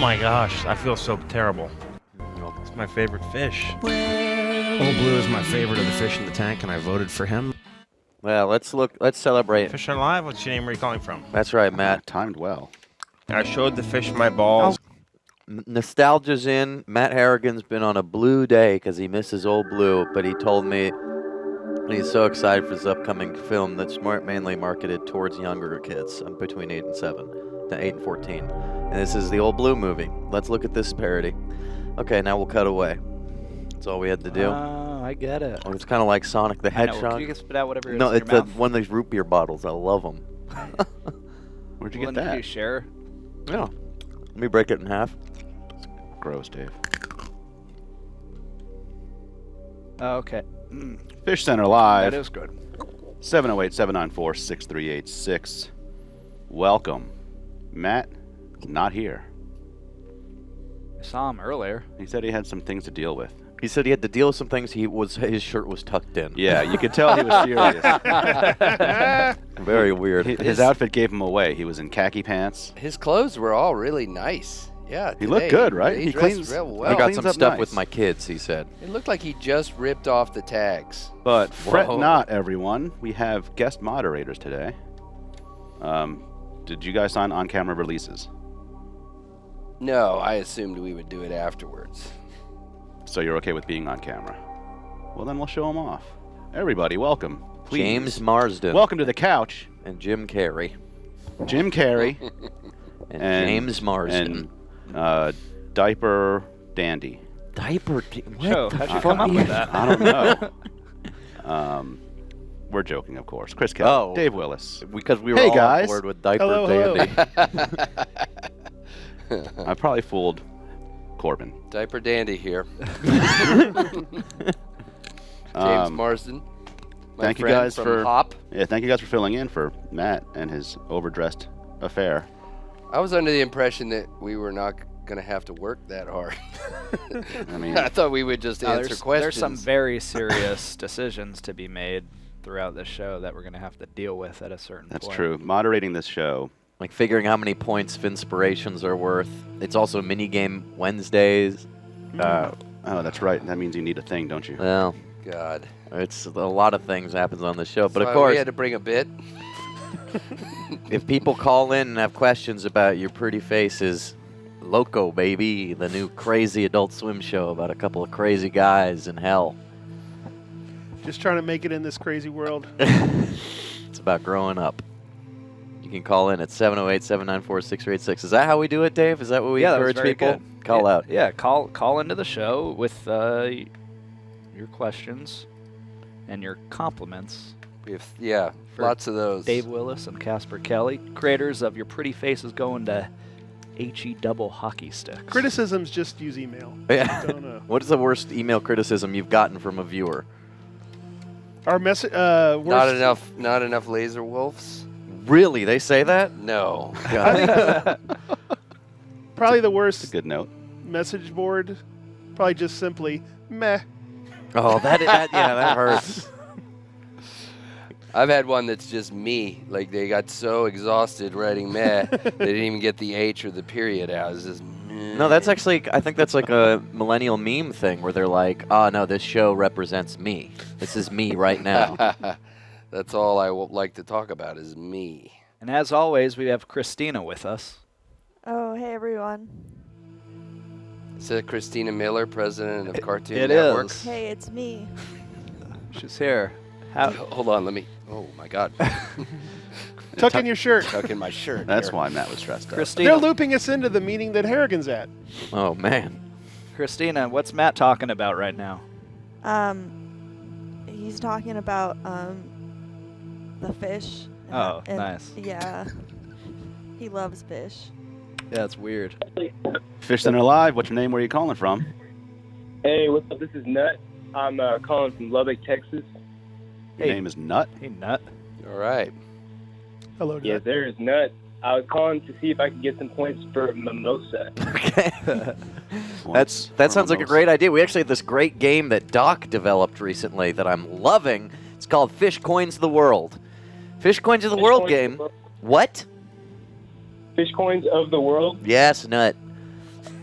my gosh, I feel so terrible. It's my favorite fish. Old Blue is my favorite of the fish in the tank, and I voted for him. Well, let's celebrate. Fish are alive? What's your name? Where are you calling from? That's right, Matt. Timed well. I showed the fish my balls. Nostalgia's in. Matt Harrigan's been on a blue day because he misses Old Blue, but he told me he's so excited for this upcoming film that's mainly marketed towards younger kids, between 8 and 14. And this is the Old Blue movie. Let's look at this parody. Okay, now we'll cut away. That's all we had to do. Oh, I get it. It's kind of like Sonic the Hedgehog. Can you spit out whatever No, is in it's your mouth? one of these root beer bottles. I love them. Where'd you Well, get then that? Did you share? Yeah. Let me break it in half. Gross, Dave. Oh, okay. Fishcenter Live. That is good. 708-794-6386. Welcome. Matt, not here. I saw him earlier. He said he had some things to deal with. He said he had to deal with some things. His shirt was tucked in. Yeah, you could tell he was serious. Very weird. His outfit gave him away. He was in khaki pants. His clothes were all really nice. Yeah, He looked good, right? He He dressed cleans- real he well. I got cleans some up stuff nice. with my kids, he said. It looked like he just ripped off the tags. But fret Whoa. not, everyone. We have guest moderators today. Did you guys sign on-camera releases? No, I assumed we would do it afterwards. So you're okay with being on camera? Well, then we'll show them off. Everybody, welcome. Please. James Marsden. Welcome to the couch. And Jim Carrey. Jim Carrey. And James Marsden. And Diaper Dandy. Diaper. What Joe, the how'd you fuck come up is- with that? I don't know. We're joking, of course. Chris Kelly. Oh. Dave Willis. Because we were Hey, all guys. on board with Diaper Hello. Dandy. I probably fooled Corbin. Diaper Dandy here. James Marsden. My thank you friend guys from for Hop. Yeah, thank you guys for filling in for Matt and his overdressed affair. I was under the impression that we were not going to have to work that hard. I mean, I thought we would just answer questions. There's some very serious decisions to be made throughout this show that we're going to have to deal with at a certain that's point. true. Moderating this show. Like figuring how many points Finspirations are worth. It's also minigame Wednesdays. Oh, that's right. That means you need a thing, don't you? Well, God. it's a lot of things happens on the show. But That's of why course, we had to bring a bit. if people call in and have questions about your pretty faces, Loco, baby, the new crazy Adult Swim show about a couple of crazy guys in hell. Just trying to make it in this crazy world. It's about growing up. You can call in at 708-794-6386. Is that how we do it, Dave? Is that what we Yeah, that was encourage very people? good. Call Yeah, out. Yeah, call into the show with your questions and your compliments. We have, For lots of those. Dave Willis and Casper Kelly, creators of Your Pretty Faces Going to HE Double Hockey Sticks. Criticisms, just use email. Yeah. Don't know. What is the worst email criticism you've gotten from a viewer? Our message. Not enough laser wolves? Really? They say that? No. God. Probably the It's a worst good note. message board. Probably just simply meh. Oh, that hurts. I've had one that's just me. Like, they got so exhausted writing meh, they didn't even get the H or the period out. It's just meh. No, that's actually, I think that's like a millennial meme thing where they're like, oh, no, this show represents me. This is me right now. That's all I like to talk about is me. And as always, we have Christina with us. Oh, hey everyone. Is that Christina Miller, president of Cartoon It Network? is. Hey, it's me. She's here. How, Hold on, let me. Oh my God. Tuck in your shirt. Tuck in my shirt. That's here. why Matt was stressed out. Christina, They're looping us into the meeting that Harrigan's at. Oh, man. Christina, what's Matt talking about right now? He's talking about the fish. Oh, and nice. Yeah. He loves fish. Yeah, it's weird. Fishcenter Live. What's your name? Where are you calling from? Hey, what's up? This is Nut. I'm calling from Lubbock, Texas. Your Hey. name is Nut. Hey, Nut. All right. Hello, Yes, Nut. there is Nut. I was calling to see if I could get some points for mimosa. Okay. What's That sounds like a Mimosa? great idea. We actually had this great game that Doc developed recently that I'm loving. It's called Fish Coins the World. Fish Coins of the Fish World Coins game. of the World. What? Fish coins of the world. Yes, Nut.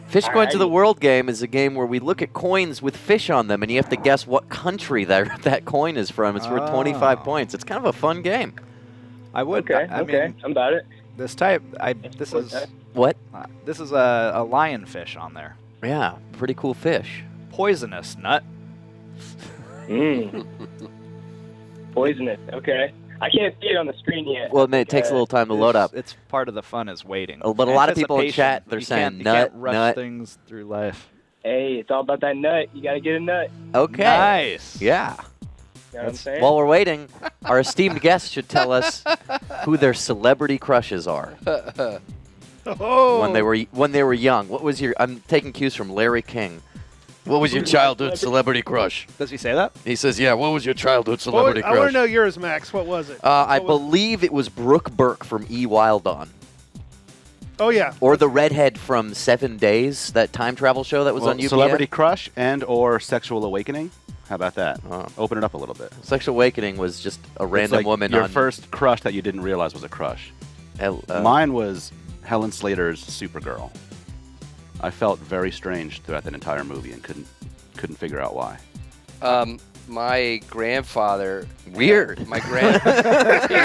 Fish Going to the Alrighty. World game is a game where we look at coins with fish on them, and you have to guess what country that coin is from. It's worth 25 points. It's kind of a fun game. I would. Okay, I okay. mean, I'm about it. this type. This is What? this is a lionfish on there. Yeah, pretty cool fish. Poisonous nut. Mmm. Poisonous. Okay. I can't see it on the screen yet. Well, it takes a little time to load up. It's part of the fun is waiting. But a lot of people in Anticipation. chat, they're You saying can't, nut, you can't rush nut. things through life. Hey, it's all about that nut. You gotta get a nut. Okay. Nice. Yeah. You know what I'm saying? While we're waiting, our esteemed guests should tell us who their celebrity crushes are Oh. when they were young. What was your? I'm taking cues from Larry King. What was your childhood celebrity crush? Does he say that? He says, "Yeah." What was your childhood What celebrity I want to crush? know yours, Max. What was it? I What was- believe it was Brooke Burke from E. Wild On, Oh yeah. or the redhead from 7 Days, that time travel show that was on UPN. Celebrity crush and or sexual awakening. How about that? Oh. Open it up a little bit. Sexual Awakening was just a It's random like woman your on. first crush that you didn't realize was a crush. Mine was Helen Slater's Supergirl. I felt very strange throughout that entire movie and couldn't figure out why. My grandfather. Weird. My grand.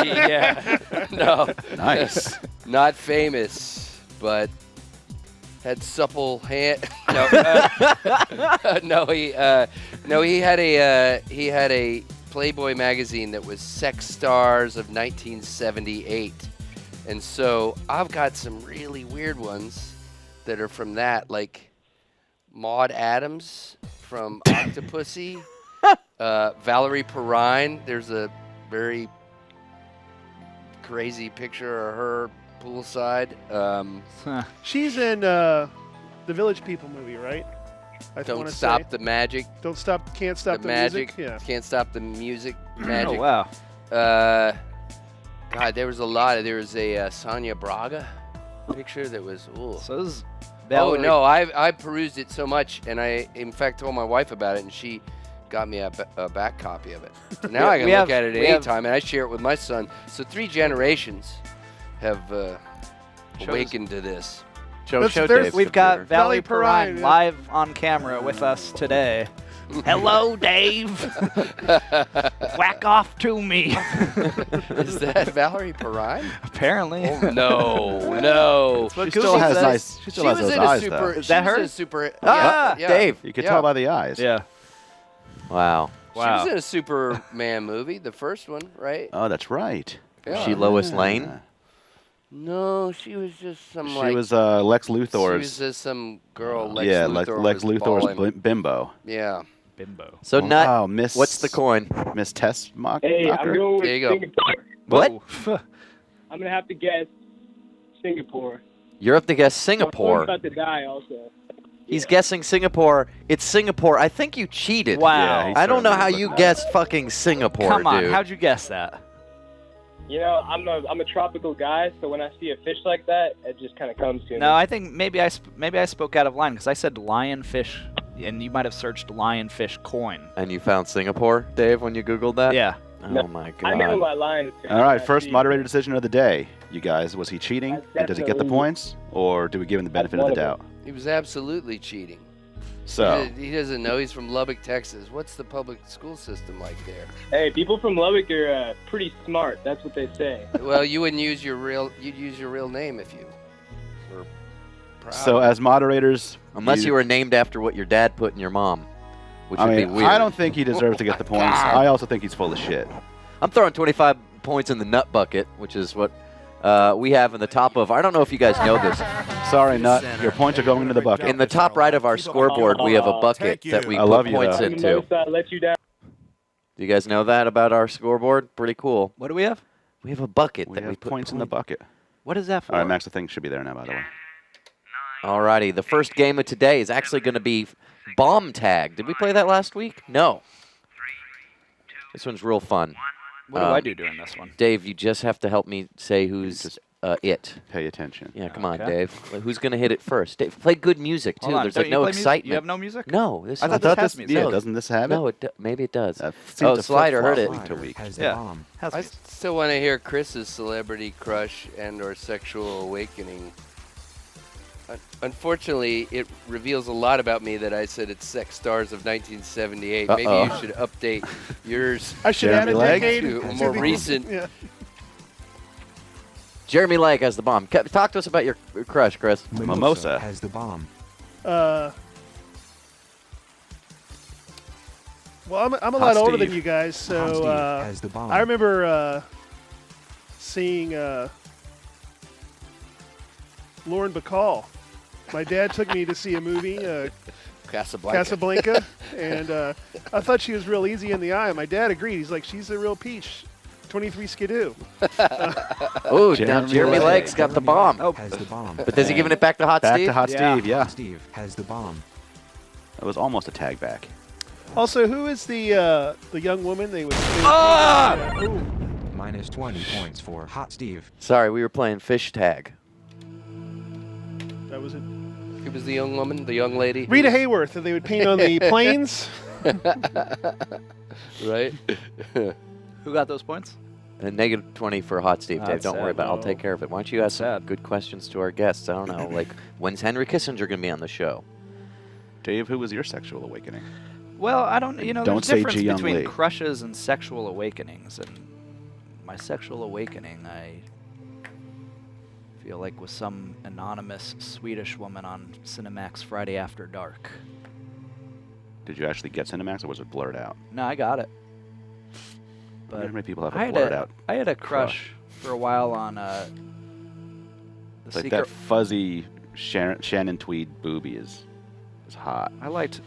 Yeah. No. Nice. Not famous, but had supple hand. No. He had a Playboy magazine that was Sex Stars of 1978, and so I've got some really weird ones that are from that, like Maud Adams from Octopussy, Valerie Perrine. There's a very crazy picture of her poolside. She's in the Village People movie, right? I Don't wanna stop say. the magic. Don't stop. Can't stop the magic. music. Yeah. Can't stop the music. Oh Magic. wow. God, there was a lot. There was a Sonia Braga picture that was. Ooh. So this is Oh Valerie- no, I perused it so much, and I in fact told my wife about it, and she got me a back copy of it. So now I can We look have- at it we have- anytime, and I share it with my son. So 3 generations have awakened to this. Show There's- Dave's We've got computer. Valerie Valerie Perrine Perrine, yeah. live on camera with us today. Hello, Dave. Whack off to me. Is that Valerie Perrine? Apparently. No. what She Google still has says. nice. She She still has was those in a eyes, super. though. Is that she was her? in a super. Ah, yeah, Dave. You could yeah. tell by the eyes. Yeah. Wow. She Wow. was in a Superman movie, the first one, right? Oh, that's right. Yeah. She Lois Lane. Yeah. No, she was just some She like. was Lex She was Luthor's. just some girl. Lex Yeah, Luthor Lex was Luthor's balling. bimbo. Yeah. Bimbo. So Nut, Wow, Miss. what's the coin? Miss Tess Mock? Hey, I'm Knocker? going with There you go. Singapore. What? Whoa. I'm gonna have to guess Singapore. You're up to guess My Singapore. phone's about to die also. He's guessing Singapore. It's Singapore. I think you cheated. Wow. Yeah, he I don't know certainly how was you looking at guessed fucking Singapore, Come on. dude. How'd you guess that? You know, I'm a tropical guy, so when I see a fish like that, it just kind of comes to me. No, I think maybe I spoke out of line because I said lionfish, and you might have searched lionfish coin. And you found Singapore, Dave, when you Googled that? Yeah. Oh my I know god. my line. All right, first moderator decision of the day. You guys, was he cheating? That's And does he get the definitely- points? Or do we give him the benefit of the one of doubt? He was absolutely cheating. So, He doesn't know. He's from Lubbock, Texas. What's the public school system like there? Hey, people from Lubbock are pretty smart. That's what they say. Well, you wouldn't use your real. You'd use your real name if you were proud. so as moderators, Unless you were named after what your dad put in your mom, which I would mean, be weird. I don't think he deserves to get the points. I also think he's full of shit. I'm throwing 25 points in the nut bucket, which is what we have in the top of. I don't know if you guys know this. Sorry, Nut. Your points are going into the bucket. In the top right of our scoreboard, we have a bucket that we I put love you, points though. I'm into. gonna let you down. Do you guys know that about our scoreboard? Pretty cool. What do we have? We have a bucket We that we have put points in the bucket. What is that for? All right, Max, the thing should be there now, by the way. Alrighty, the first game of today is actually going to be bomb tag. Did we play that last week? No. This one's real fun. What do I do during this one? Dave, you just have to help me say who's Just it. Pay attention. Yeah, come on, Okay. Dave. Who's going to hit it first? Dave, play good music, too. Hold on. There's Don't like you no play music? excitement. You have no music? No. This I is- thought this has music. Yeah, No. doesn't this have it? No, maybe it does. That Oh, seems to Slider heard it. flip-flop week to week. Yeah. Has I music. still want to hear Chris's celebrity crush and/or sexual awakening. Unfortunately, it reveals a lot about me that I said it's Sex Stars of 1978. Maybe Uh-oh. you should update yours I should add a decade to a to more the- recent. Yeah. Jeremy Lake has the bomb. Talk to us about your crush, Chris. Mimosa. has the bomb. Well, I'm a Hot lot older Steve. than you guys, Hot so Steve has the bomb. I remember seeing Lauren Bacall. My dad took me to see a movie, Casablanca, and I thought she was real easy in the eye. My dad agreed. He's like, she's a real peach. 23 Skidoo. Oh, now Jeremy Lake. Lake's got the bomb. Has the bomb. But is he giving it back to Hot Back Steve? to Hot Steve, yeah. Hot Steve has the bomb. That was almost a tag back. Also, who is the young woman they would? Ooh. Minus 20 points for Hot Steve. Sorry, we were playing fish tag. That was it. Who was the young woman, the young lady? Rita Hayworth, that they would paint on the planes. Right? Who got those points? And negative 20 for Hot Steve, Dave. That's Don't worry sad. about it. I'll take care of it. Why don't you ask some Sad. good questions to our guests? I don't know, like, when's Henry Kissinger going to be on the show? Dave, who was your sexual awakening? Well, I don't. You know, Don't there's say a difference Ji Young between Lee. crushes and sexual awakenings, and my sexual awakening, I feel like, was some anonymous Swedish woman on Cinemax Friday After Dark. Did you actually get Cinemax, or was it blurred out? No, I got it. I wonder how many people have I a had blurred out I had a crush for a while on the It's like secret. that fuzzy Shannon Tweed booby is hot. I liked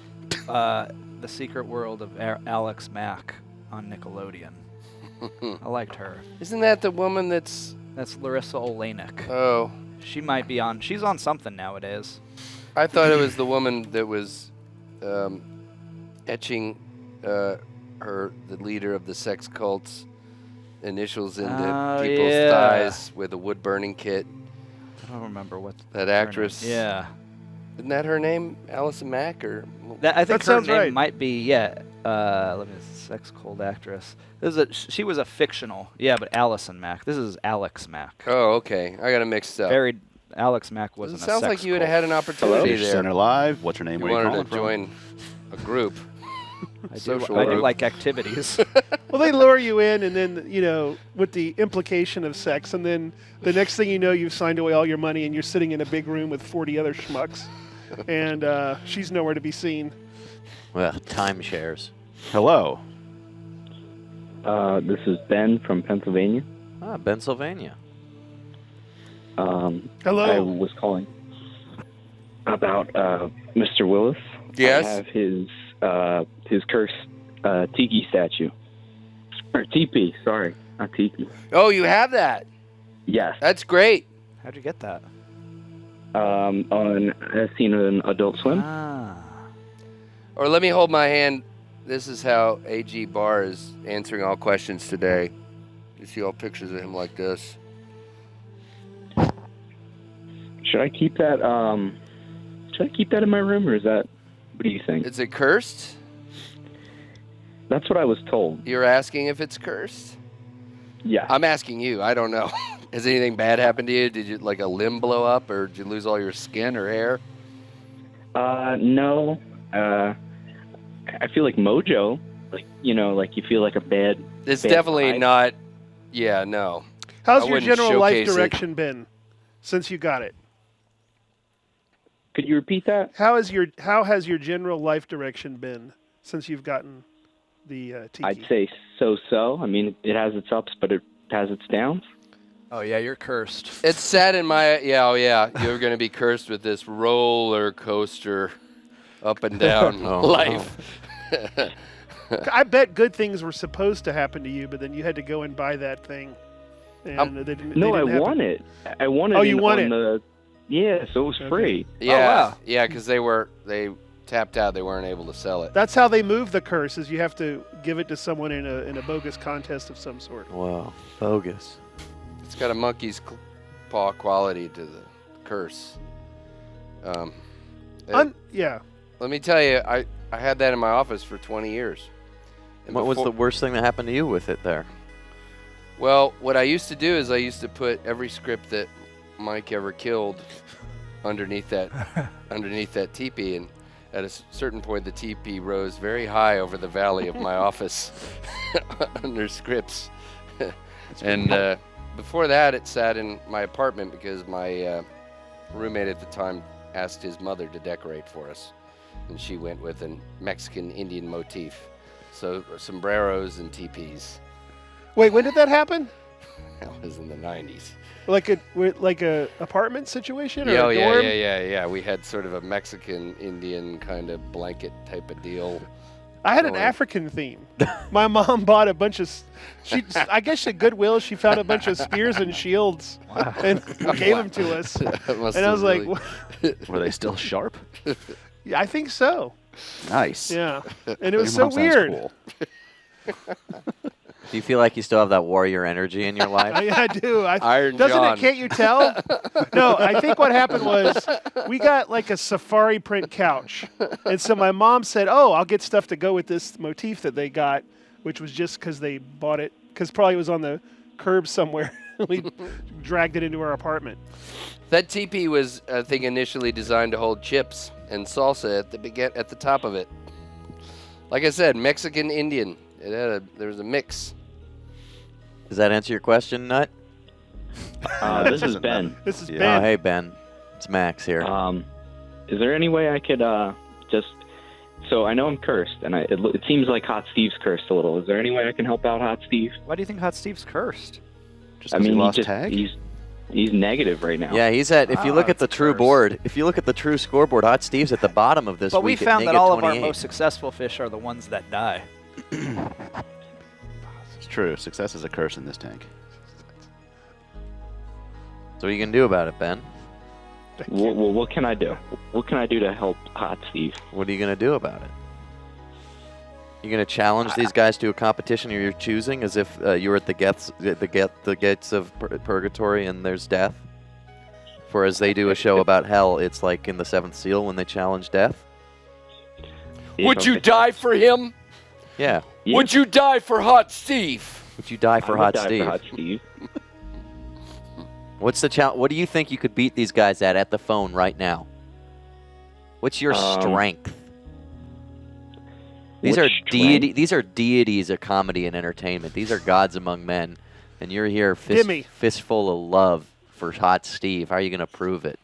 The Secret World of Alex Mack on Nickelodeon. I liked her. Isn't that the woman that's... That's Larissa Oleynik. Oh. She might be on. She's on something nowadays. I thought it was the woman that was etching the leader of the sex cult's initials into people's thighs with a wood burning kit. I don't remember what That her actress. name- Yeah. Isn't that her name? Allison Mack or? I think That her sounds name right. might be let me sex cold actress. She was a fictional but Allison Mack. This is Alex Mack. Oh, okay. I got it mixed up. Alex Mack It wasn't. sounds a like sex you would have cult. had an opportunity there. Fishcenter Live. What's her name? You Where are you wanted calling to from? join a group. I social do group. like activities. Well, they lure you in, and then, with the implication of sex, and then the next thing you know, you've signed away all your money, and you're sitting in a big room with 40 other schmucks, and she's nowhere to be seen. Well, timeshares. Hello. This is Ben from Pennsylvania. Ah, Pennsylvania. Hello. I was calling about Mr. Willis. Yes. I have his cursed tiki statue. Or teepee, sorry, not tiki. Oh, you have that. Yes. That's great. How'd you get that? I've seen it on Adult Swim. Ah. Or let me hold my hand. This is how AG Barr is answering all questions today. You see all pictures of him like this. Should I keep that? Should I keep that in my room, or is that? What do you think? Is it cursed? That's what I was told. You're asking if it's cursed? Yeah. I'm asking you. I don't know. Has anything bad happened to you? Did you like a limb blow up, or did you lose all your skin or hair? No. I feel like mojo. Like like you feel like a bad. It's bad definitely vibe. not. Yeah, no. How's I your wouldn't general life showcase it. direction been since you got it? Could you repeat that? How has your general life direction been since you've gotten the tiki? I'd say so. I mean, it has its ups, but it has its downs. Oh yeah, you're cursed. It's sad in my You're going to be cursed with this roller coaster, up and down Oh, life. I bet good things were supposed to happen to you, but then you had to go and buy that thing. And they didn't. No, they I didn't won happen. it. I won it. Oh, you won on it. Yeah, so it was free. Yeah, yeah, because they tapped out. They weren't able to sell it. That's how they move the curse. Is you have to give it to someone in a bogus contest of some sort. Wow, bogus. It's got a monkey's paw quality to the curse. Yeah. Let me tell you, I had that in my office for 20 years. And What was the worst thing that happened to you with it there? Well, what I used to do is I used to put every script that Mike ever killed underneath that teepee, and at a certain point the teepee rose very high over the valley of my office under scripts. And before that, it sat in my apartment because my roommate at the time asked his mother to decorate for us, and she went with a Mexican Indian motif, so sombreros and teepees. Wait, when did that happen? That was in the 90s. Like a apartment situation or Yeah, a dorm? yeah. We had sort of a Mexican Indian kind of blanket type of deal. I had an going. African theme. My mom bought a bunch of. I guess at Goodwill she found a bunch of spears and shields and gave them to us. And I was like, Were they still sharp? yeah, I think so. Nice. Yeah, and it was Your so mom sounds weird. cool. Do you feel like you still have that warrior energy in your life? I do. Iron doesn't John. it? Can't you tell? No, I think what happened was we got like a safari print couch, and so my mom said, "Oh, I'll get stuff to go with this motif that they got," which was just because they bought it because probably it was on the curb somewhere. We dragged it into our apartment. That teepee was, I think, initially designed to hold chips and salsa at the top of it. Like I said, Mexican Indian. There was a mix. Does that answer your question, Nut? This is Ben. This is Oh, Ben. hey, Ben. It's Max here. Is there any way I could just? So I know I'm cursed, and it seems like Hot Steve's cursed a little. Is there any way I can help out Hot Steve? Why do you think Hot Steve's cursed? Just because he lost tag? He's negative right now. Yeah, he's at. If you look at the true curse. board, if you look at the true scoreboard, Hot Steve's at the bottom of this But we week at found that all of our -28. most successful fish are the ones that die. It's true. Success is a curse in this tank. So what are you gonna do about it, Ben? Well, what can I do? What can I do to help Hot Steve? What are you gonna do about it? You gonna challenge these guys to a competition of your choosing, as if you were at the gates of purgatory and there's death? For as they do a show about hell, it's like in the Seventh Seal when they challenge death. Would you die for him? Yeah. Would you die for Hot Steve? Would you die for I would Hot die Steve? for Hot Steve. What's the challenge? What do you think you could beat these guys at the phone right now? What's your strength? These are These are deities of comedy and entertainment. These are gods among men, and you're here fistful of love for Hot Steve. How are you going to prove it?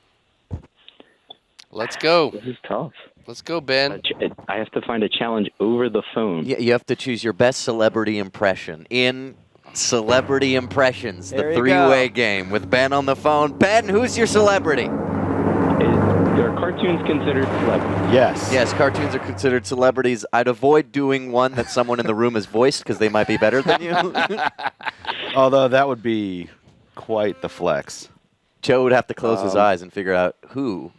Let's go. This is tough. Let's go, Ben. I have to find a challenge over the phone. You have to choose your best celebrity impression in Celebrity Impressions, There the you three-way go. game with Ben on the phone. Ben, who's your celebrity? Are cartoons considered celebrities? Yes. Yes, cartoons are considered celebrities. I'd avoid doing one that someone in the room has voiced because they might be better than you. Although that would be quite the flex. Joe would have to close his eyes and figure out who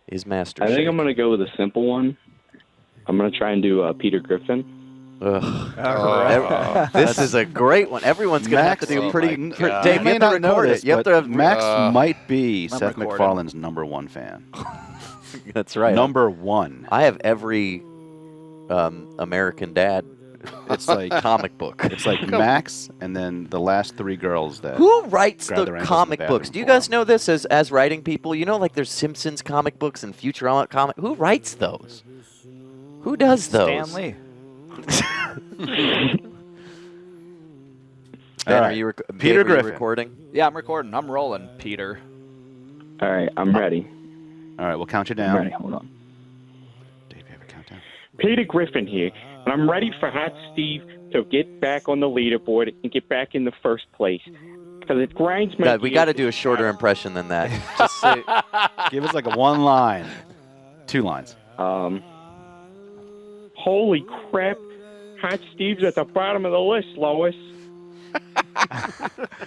is Master I think Shake. I'm going to go with a simple one. I'm going to try and do Peter Griffin. Ugh. This is a great one. Everyone's going to have to do pretty. You Dave, you may have to not know record this, it. You have but to have. Max might be I'm Seth recording. MacFarlane's #1 fan. That's right. #1. I have every American Dad. It's like comic book. It's like Max and then the last 3 girls that. Who writes grab the their ankles in comic the books? bathroom Do you for guys 'em. know this as writing people? You know, like there's Simpsons comic books and Futurama comic. Who writes those? Who does those? Stan Lee. Ben, All are right. you Peter Dave, are you Griffin. recording? Yeah, I'm recording. I'm rolling, Peter. All right, I'm ready. All right, we'll count you I'm down. ready. Hold on. Dave, you have a countdown? Peter Griffin here, and I'm ready for Hot Steve to get back on the leaderboard and get back in the first place. Because it grinds my God, we gears. got to do a shorter impression than that. Just say, Give us like a 1 line. 2 lines. Holy crap. Hot Steve's at the bottom of the list, Lois.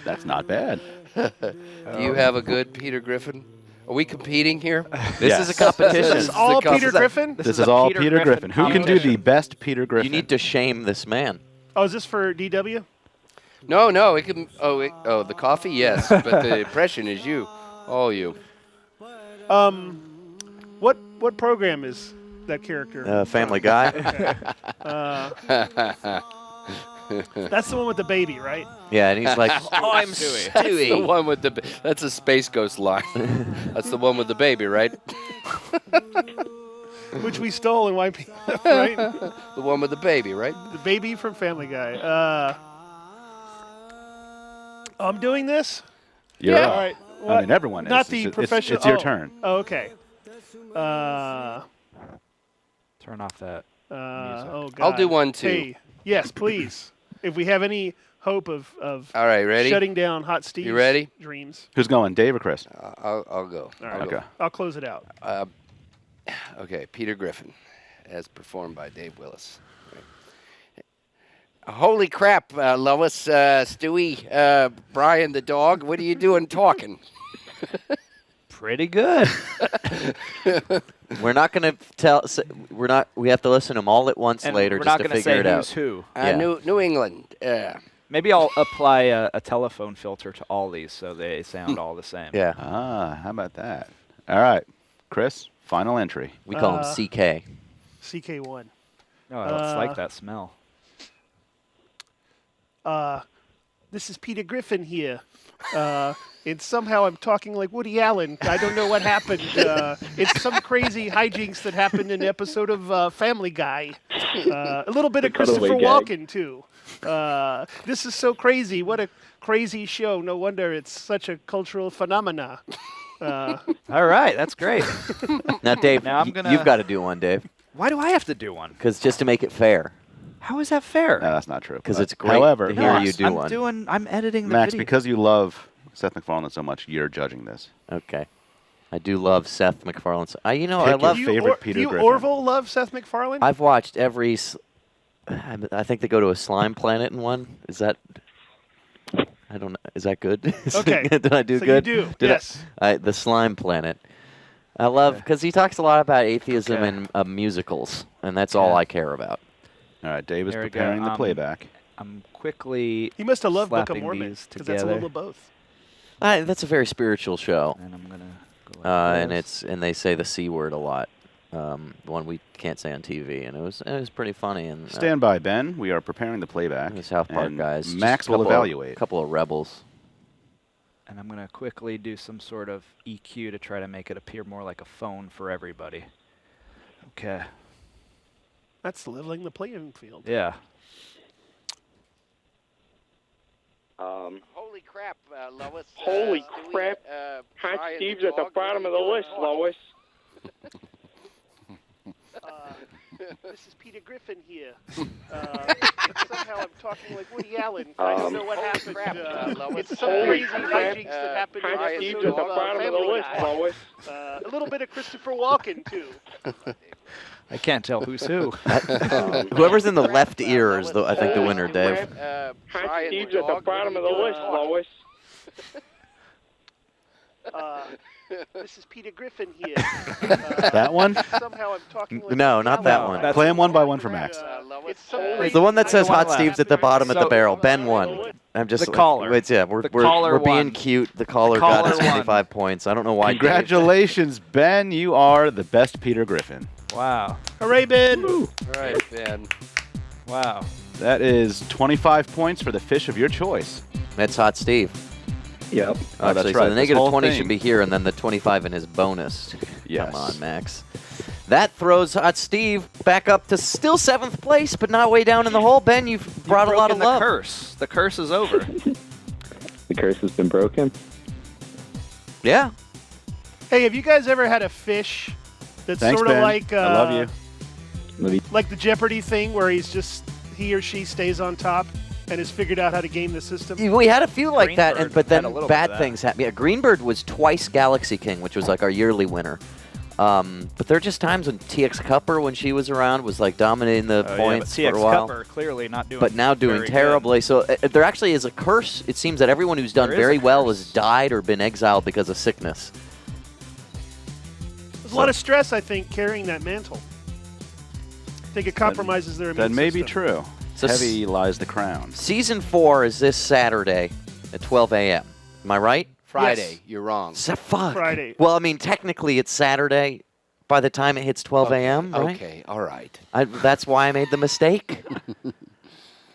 That's not bad. Do you have a good Peter Griffin? Are we competing here? this is a competition. This is all the Peter Griffin? This a is all Peter Peter Griffin Griffin. Who can do the competition. best Peter Griffin? You need to shame this man. Oh, is this for DW? No. It can. Oh, the coffee, yes, but the impression is you, all you. What program is that character? Family Guy. That's the one with the baby, right? Yeah, and he's like, I'm That's Stewie. the one with the. That's a Space Ghost line. That's the one with the baby, right? Which we stole and wiped, right? The one with the baby, right? The baby from Family Guy. I'm doing this? You're up. All right. I mean, everyone is. Not the It's- professional. It's your turn. Oh, okay. Turn off that. Oh, God. I'll do one, too. Hey, yes, please. If we have any hope of All right, ready? shutting down Hot Steve's ready? dreams. Who's going, Dave or Chris? I'll go. All right. Okay. I'll close it out. Okay, Peter Grfn, as performed by Dave Willis. Holy crap, Lois, Stewie, Brian the dog, what are you doing talking? Pretty good. We're not going to tell. We have to listen to them all at once And later we're just not to gonna figure say it out. who's who. Yeah. New England. Maybe I'll apply a telephone filter to all these so they sound all the same. Yeah. How about that? All right, Chris, final entry. We call him CK. CK1. Oh, it's like that smell. This is Peter Grfn here. And somehow I'm talking like Woody Allen. I don't know what happened. It's some crazy hijinks that happened in an episode of Family Guy. A little bit of Christopher cutaway Walken, too. This is so crazy. What a crazy show. No wonder it's such a cultural phenomena. All right, that's great. Now, Dave, Now I'm gonna- you've got to do one, Dave, Why do I have to do one? because just to make it fair, How is that fair? No, that's not true. because But it's great However, to hear No, you do one. I'm editing the Max, video. because you love Seth MacFarlane so much, you're judging this. Okay. I do love Seth MacFarlane. I Pick love. your favorite Peter Do you Grfn. Orville love Seth MacFarlane? I've watched every. I think they go to a slime planet in one. Is that? I don't know. Is that good? Okay. Did I do So good? you do, Did yes. the slime planet. I love because he talks a lot about atheism Okay. and musicals, and that's all Okay. I care about. All right, Dave is There we go. preparing the playback. I'm quickly He must have loved Book of slapping Mormon, these because that's a little together. of both. That's a very spiritual show, And I'm gonna go like this. and they say the C word a lot. The one we can't say on TV, and it was pretty funny. And Stand by, Ben. We are preparing the playback. the South Park and guys. Max Just a will couple of- evaluate. couple of rebels. And I'm gonna quickly do some sort of EQ to try to make it appear more like a phone for everybody. Okay. That's leveling the playing field. Yeah. Holy crap, Lois. Holy Stewie, crap. Brian Hot the Steve's at the dog, bottom what of are the you list, doing Lois. This is Peter Grfn here. Somehow I'm talking like Woody Allen. I don't know what happened. crap, Lois. It's some Holy crazy crap. hijinks that happened in Hot an Steve's episode at the of bottom of the Family list, Guy. Lois. A little bit of Christopher Walken, too. I can't tell who's who. Whoever's in the left ear is, I think, the winner, Dave. Hot Brian Steve's the at the dog, bottom what of are the you list, doing? Lois. This is Peter Grfn here. That one? Somehow I'm talking like No, Woody not that Allen. one. That's- Play them one by one for Max. It's some It's crazy the one that says one Hot left. Steve's at the bottom of the So- barrel. Ben won. I'm just The caller. Wait, yeah, we're The caller we're being won. cute. The caller, caller got us won. 25 points. I don't know why. Dave- Congratulations, Ben. You are the best Peter Grfn. Wow. Hooray, Ben. All right, Ben. Wow. That is 25 points for the fish of your choice. That's Hot Steve. Yep. Oh, that's Actually, right. so the This negative whole 20 thing. should be here, and then the 25 in his bonus. Yes. Come on, Max. That throws Hot Steve back up to still 7th place, but not way down in the hole. Ben, you've brought a lot of Broken love. the curse. The curse is over. The curse has been broken. Yeah. Hey, have you guys ever had a fish that's Thanks, sort of Ben. like I love you. like the Jeopardy thing where he or she stays on top and has figured out how to game the system? We had a few like that, Greenbird but then had a little bit bad of that. things happened. Yeah, Greenbird was twice Galaxy King, which was like our yearly winner. But there are just times when TX Cupper, when she was around, was like dominating the points TX for a while. Cupper clearly not doing But now doing very terribly. So there actually is a curse. It seems that everyone who's done There is very a well curse. has died or been exiled because of sickness. There's a lot of stress, I think, carrying that mantle. I think it compromises their immune That may be system. true. So Heavy lies the crown. Season 4 is this Saturday at 12 a.m. Am I right? Friday, Yes. you're wrong. Fuck. Friday. Well, I mean, technically it's Saturday by the time it hits 12 a.m., right? Okay, all right. That's why I made the mistake.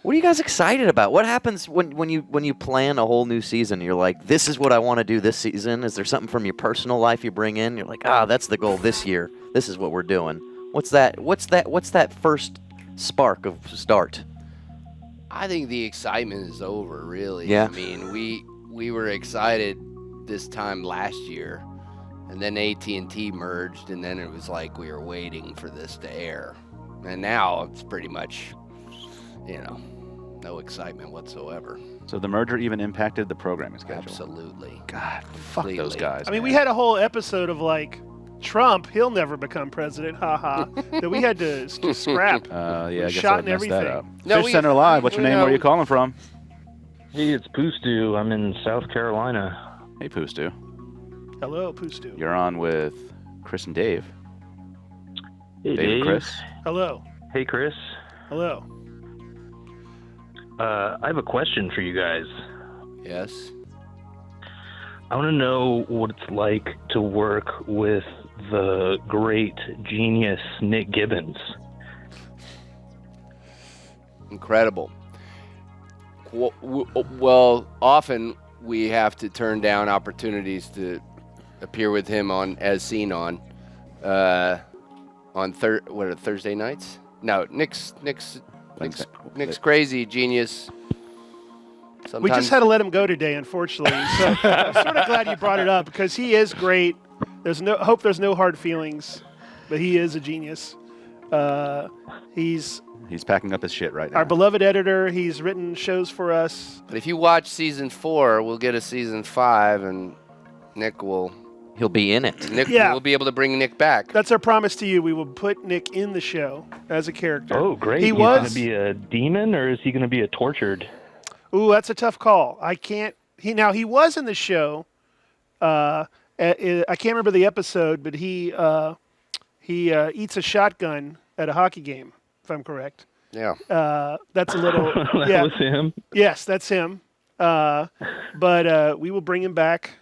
What are you guys excited about? What happens when you plan a whole new season? You're like, this is what I want to do this season. Is there something from your personal life you bring in? You're like, that's the goal this year. This is what we're doing. What's that first spark of start? I think the excitement is over, really. Yeah. I mean, we were excited this time last year, and then AT&T merged, and then it was like we were waiting for this to air. And now it's pretty much, no excitement whatsoever. So the merger even impacted the programming schedule. Absolutely. God, fuck those guys. I mean, we had a whole episode of like, Trump, he'll never become president, haha, that we had to scrap. I guess shot I and messed that everything. up. No, Fishcenter Live, what's your name? Where are you calling from? Hey, it's Poostu. I'm in South Carolina. Hey, Poostu. Hello, Poostu. You're on with Chris and Dave. Hey, Dave and Dave. Chris. Hello. Hey, Chris. Hello. I have a question for you guys. Yes. I want to know what it's like to work with the great genius Nick Gibbons. Incredible. Well, often we have to turn down opportunities to appear with him as seen on Thursday nights? No, Nick's crazy genius. Sometimes We just had to let him go today, unfortunately. So I'm sort of glad you brought it up because he is great. There's no hard feelings, but he is a genius. He's packing up his shit right now. Our beloved editor. He's written shows for us. But if you watch season 4, we'll get a season 5, and He'll be in it. We'll be able to bring Nick back. That's our promise to you. We will put Nick in the show as a character. Oh, great. He's going to be a demon, or is he going to be a tortured? Ooh, that's a tough call. I can't. He was in the show. I can't remember the episode, but he eats a shotgun at a hockey game, if I'm correct. Yeah. That's a little. That was him. Yes, that's him. But we will bring him back,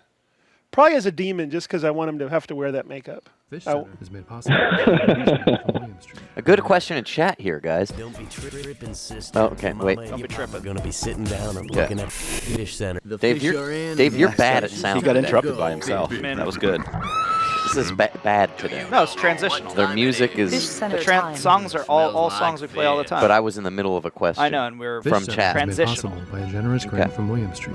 probably as a demon, just because I want him to have to wear that makeup. Fishcenter has made possible. A good question in chat here, guys. Don't be tripping, sister. Oh, okay, wait. Don't be tripping. Gonna be sitting down and looking at Fishcenter. Dave, you're bad at sound. He got interrupted by himself. That was good. This is bad today. No, it's transitional. Their music is. The songs are all songs we play all the time. But I was in the middle of a question. I know, and we're from chat. Transitional. By a generous grant from William Street.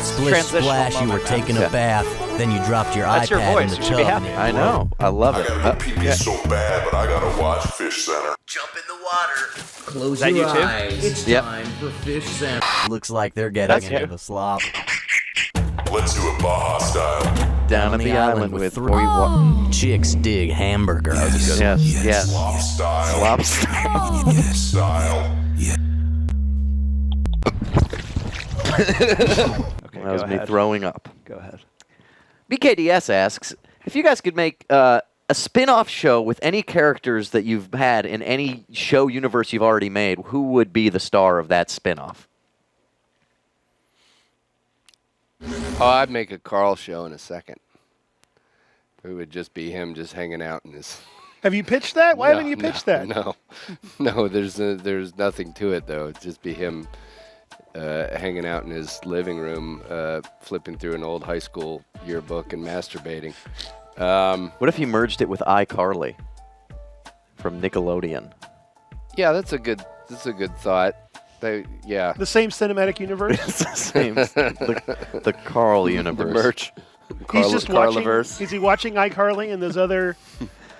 Splish splash, you were taking a bath, then you dropped your That's iPad your voice. in the You should be tub. happy. I know. I love it. I gotta pee so bad, but I gotta watch Fishcenter. Jump in the water. Close that your you too? eyes. It's Yep. time for Fishcenter. Looks like they're getting into the slop. Let's do it Baja style. Down on the island with 3 chicks dig hamburgers. Yes. Slop style. Slop style. Style. That was me throwing up. Go ahead. BKDS asks, if you guys could make a spin-off show with any characters that you've had in any show universe you've already made, who would be the star of that spin-off? Oh, I'd make a Carl show in a second. It would just be him just hanging out in his... Have you pitched that? Why haven't you pitched that? No. There's nothing to it, though. It'd just be him hanging out in his living room, flipping through an old high school yearbook and masturbating. What if you merged it with iCarly from Nickelodeon? Yeah, that's a good thought. Yeah. The same cinematic universe? It's the same. The Carl universe. The merch. He's just watching. Carliverse. Is he watching iCarly and those other?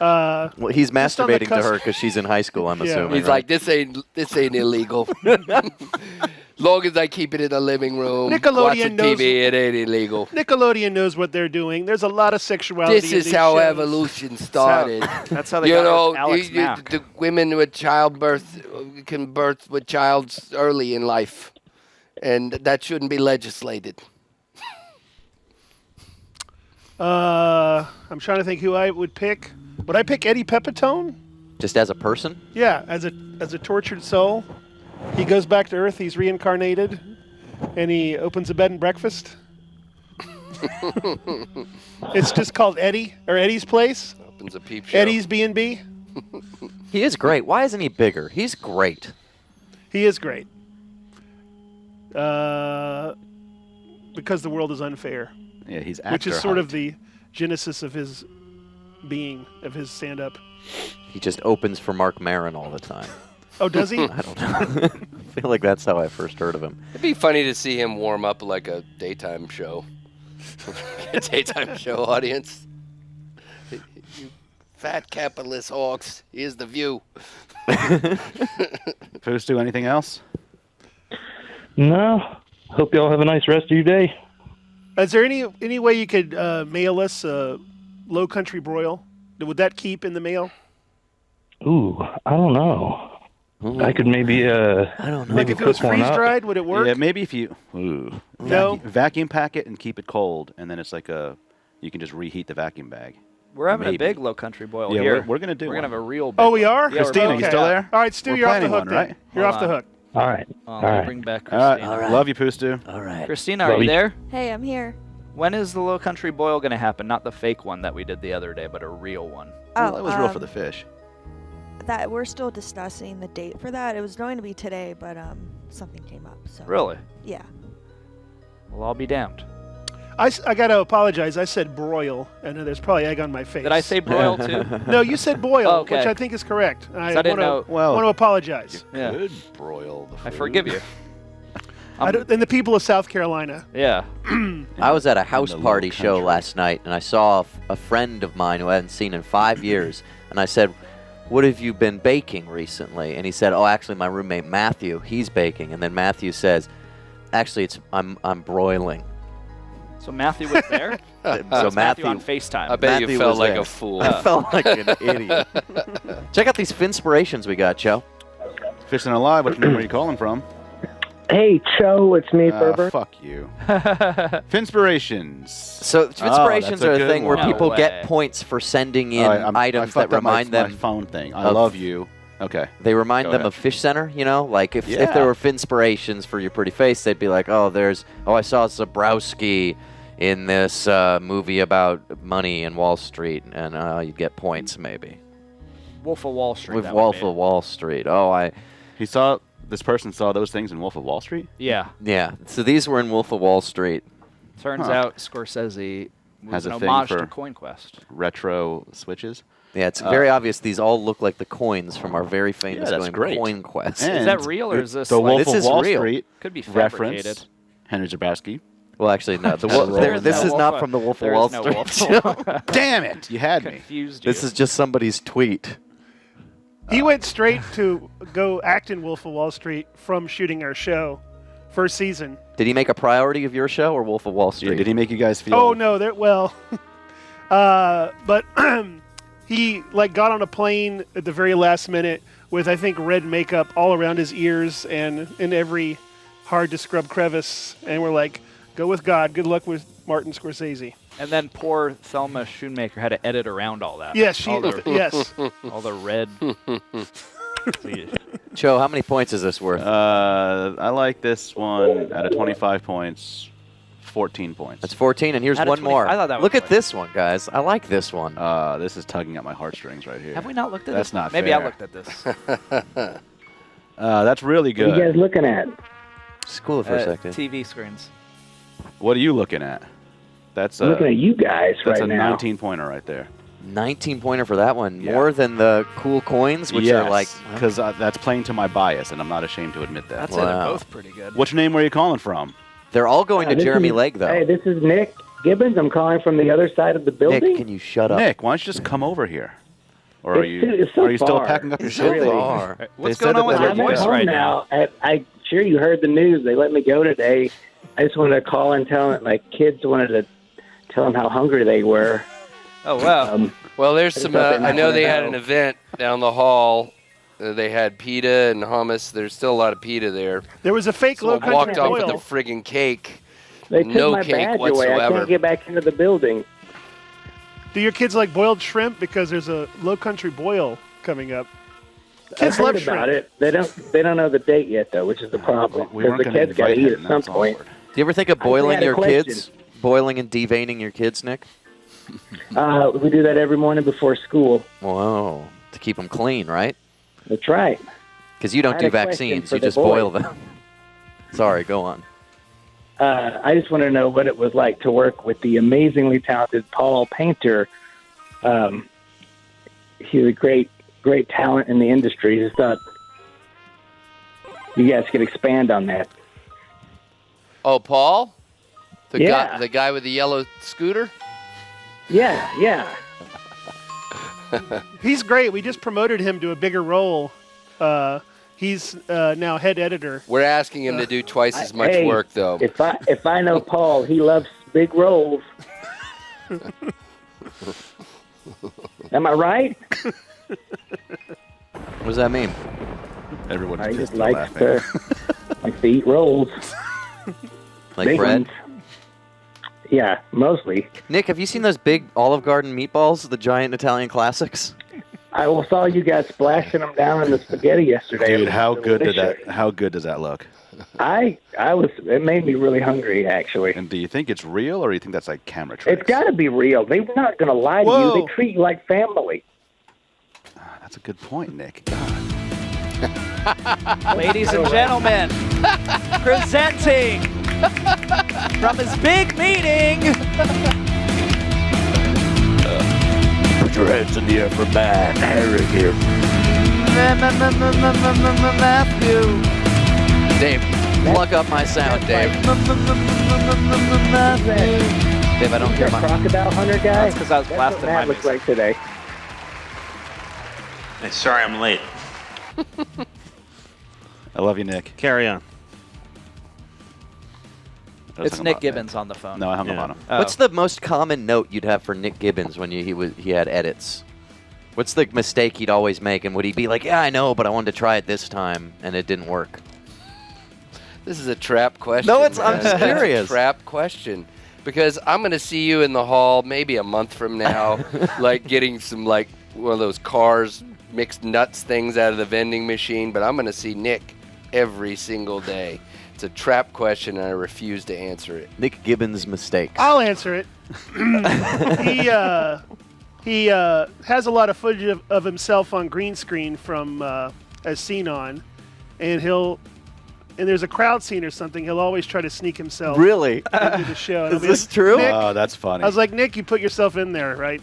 Well, he's just on the masturbating to cusp. her because she's in high school. I'm assuming. He's right? like, this ain't illegal. Long as I keep it in the living room, Nickelodeon watching knows- TV, it ain't illegal. Nickelodeon knows what they're doing. There's a lot of sexuality. This in is these how shows. evolution started. That's how they got Alex you- Mack. the women with childbirth can birth with childs early in life, and that shouldn't be legislated. I'm trying to think who I would pick. Would I pick Eddie Pepitone? Just as a person? Yeah, as a tortured soul. He goes back to Earth. He's reincarnated, and he opens a bed and breakfast. It's just called Eddie or Eddie's Place. Opens a peep show. Eddie's B&B. He is great. Why isn't he bigger? He's great. He is great. Because the world is unfair. Yeah, he's actor Which is sort of hyped. the genesis of his being, of his stand-up. He just opens for Mark Maron all the time. Oh, does he? I don't know. I feel like that's how I first heard of him. It'd be funny to see him warm up like a daytime show. A daytime show audience. You fat capitalist hawks. Here's the view. Pustu, anything else? No. Hope y'all have a nice rest of your day. Is there any way you could mail us a Low Country broil? Would that keep in the mail? Ooh, I don't know. I could maybe I don't know. Like if it was freeze-dried, would it work? Yeah, maybe if you No. vacuum pack it and keep it cold, and then it's like you can just reheat the vacuum bag. We're having Maybe. a big Low Country boil Yeah, here. we're gonna do We're gonna one. have a real big Oh, we one. are? Yeah, we're Christina, both- you still there? All right, Stu, We're you're off the planning hook one, then. right? You're Hold off the on. hook. All right. Let me bring back All right. Christina. Love you, Pustu. All right. Christina, Love are you you. there? Hey, I'm here. When is the Low Country boil going to happen? Not the fake one that we did the other day, but a real one. Well, that was real for the fish. That we're still discussing the date for that. It was going to be today, but something came up. So Really? yeah. Well, I'll be damned. I got to apologize. I said broil, and there's probably egg on my face. Did I say broil too? No, you said boil, Oh, okay. which I think is correct. I didn't know- want to apologize. Yeah. Could broil the food. I forgive you. And the people of South Carolina. Yeah. I was at a house the Low party show Country. last night, and I saw a friend of mine who I hadn't seen in 5 years, and I said, "What have you been baking recently?" And he said, "Oh, actually, my roommate Matthew, he's baking." And then Matthew says, "Actually, I'm broiling." So Matthew was there? So It's Matthew on Matthew- FaceTime. I bet you Matthew felt was like there. a fool. I felt like an idiot. Check out these Finspirations we got, Joe. Fishing alive. What name are you calling from? Hey, Cho, it's me, Ferber. Fuck you. Finspirations. So Finspirations that's a are a good thing where one. people No get way. points for sending in I items that fucked up remind my them. phone thing. I of- love you. Okay. They remind Go them ahead. of Fishcenter, you know? Like if Yeah. there were Finspirations for your pretty face, they'd be like, I saw Zabrowski in this movie about money in Wall Street, and you'd get points maybe. Wolf of Wall Street. With that Wolf would of Wall Street. This person saw those things in Wolf of Wall Street? be. Yeah. Yeah. So these were in Wolf of Wall Street. Turns Huh. out Scorsese was Has an a thing homage for- to Coin Quest. Retro switches? Yeah, it's very obvious these all look like the coins from our very famous that's game great. Coin Quest. And Is that real or is this the like- Wolf This of is Wall real. Street Could be fabricated. reference? Henry Zabrowski. Well, actually, no. There This no is Wolf not of- from the Wolf of there Wall is no Street. Wolf. Damn it! You had me. Confused you. This is just somebody's tweet. He went straight to go act in Wolf of Wall Street from shooting our show, first season. Did he make a priority of your show or Wolf of Wall Street? Yeah, did he make you guys feel? Oh no, but he got on a plane at the very last minute with I think red makeup all around his ears and in every hard to scrub crevice, and we're like, go with God. Good luck with Martin Scorsese. And then poor Thelma Schoonmaker had to edit around all that. Yes, all the, yes. all the red. Joe, how many points is this worth? I like this one out of 25 points. 14 points. That's 14, and here's Out of one 20 more. I thought that was Look at like- this one, guys. I like this one. This is tugging at my heartstrings right here. Have we not looked at That's this? not Maybe fair. I looked at this. That's really What are you good. guys looking at? School it for a second. TV screens. What are you looking at? That's I'm looking at you guys that's right a now. 19-pointer right there. 19-pointer for that one. Yeah. More than the cool coins, which are like... because that's playing to my bias, and I'm not ashamed to admit that. I'd say they're Wow. both pretty good. Which name were you calling from? They're all going to This Jeremy is- Legg, though. Hey, this is Nick Gibbons. I'm calling from the other side of the building. Nick, can you shut up? Nick, why don't you just come over here? Or are It's so you still far. packing up your It's shit? really far. What's They said going on that with they your let you I'm at voice home right now. now? I'm sure you heard the news. They let me go today. I just wanted to call and tell my kids wanted to tell them how hungry they were. Oh, wow. Well, there's I some. thought they I might know wanna they had know. an event down the hall. They had pita and hummus. There's still a lot of pita there. There was a fake So low I country walked off with boil. the friggin' cake. They took No my cake badge away. I whatsoever. can't get back into the building. Do your kids like boiled shrimp? Because there's a low country boil coming up. Kids I've love heard about shrimp. it. They don't know the date yet though, which is the problem. We Because weren't the going to kids got to invite eat him. at some That's point. awkward. Do you ever think of I boiling had a your question. kids? Boiling and deveining your kids, Nick? We do that every morning before school. Whoa. To keep them clean, right? That's right. Because you don't I do had a question vaccines, for you the just boil boys. them. Sorry, go on. I just want to know what it was like to work with the amazingly talented Paul Painter. He's a great talent in the industry. Just thought you guys could expand on that. Oh, Paul? Yeah. The guy with the yellow scooter? Yeah. He's great. We just promoted him to a bigger role. He's now head editor. We're asking him to do twice as much Hey, work, though. If I know Paul, he loves big roles. Am I right? What does that mean? Everyone I just just like to eat rolls. Like Big bread? ones. Yeah, mostly. Nick, have you seen those big Olive Garden meatballs, the giant Italian classics? I saw you guys splashing them down in the spaghetti yesterday. Dude, how good delicious. How good does that look? It made me really hungry, actually. And do you think it's real, or do you think that's like camera tricks? It's got to be real. They're not going to lie to you. They treat you like family. That's a good point, Nick. Ladies and gentlemen, presenting from his big meeting. Put your hands in the air for Matt Harrigan. Matthew. Dave, plug up my sound, Dave. Dave, I don't hear That my... crocodile hunter guy? That's 'cause I was That's what blasting Matt my looks like today. Hey, sorry I'm late. I love you, Nick. Carry on. It's Nick Gibbons on the phone. No, I hung up on him. What's the most common note you'd have for Nick Gibbons when he had edits? What's the mistake he'd always make, and would he be like, yeah, I know, but I wanted to try it this time, and it didn't work? This is a trap question. No, I'm man. just curious. It's a trap question. Because I'm going to see you in the hall maybe a month from now, like getting some, like, one of those cars mixed nuts things out of the vending machine, but I'm going to see Nick every single day. It's a trap question, and I refuse to answer it. Nick Gibbons' mistakes. I'll answer it. He has a lot of footage of himself on green screen from as seen on, and there's a crowd scene or something. He'll always try to sneak himself Really? into the show. And Is I'll be this like, true? Nick, Oh, that's funny. I was like, Nick, you put yourself in there, right?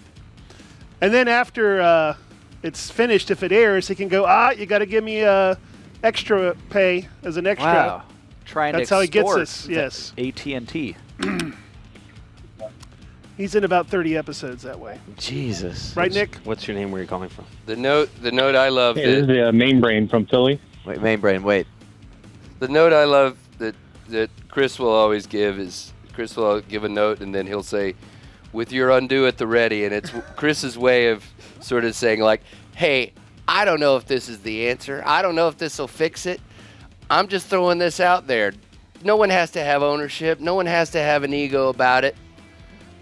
And then after it's finished, if it airs, he can go, you got to give me extra pay as an extra. Wow. Trying That's to how he gets extort us, yes. AT&T. He's in about 30 episodes that way. Jesus. Right, Nick? What's your name? Where are you calling from? The note I love Hey, this is the main brain from Philly. Wait, main brain, wait. The note I love that Chris will always give is Chris will give a note and then he'll say, "With your undo at the ready," and it's Chris's way of sort of saying like, "Hey, I don't know if this is the answer. I don't know if this will fix it. I'm just throwing this out there. No one has to have ownership. No one has to have an ego about it."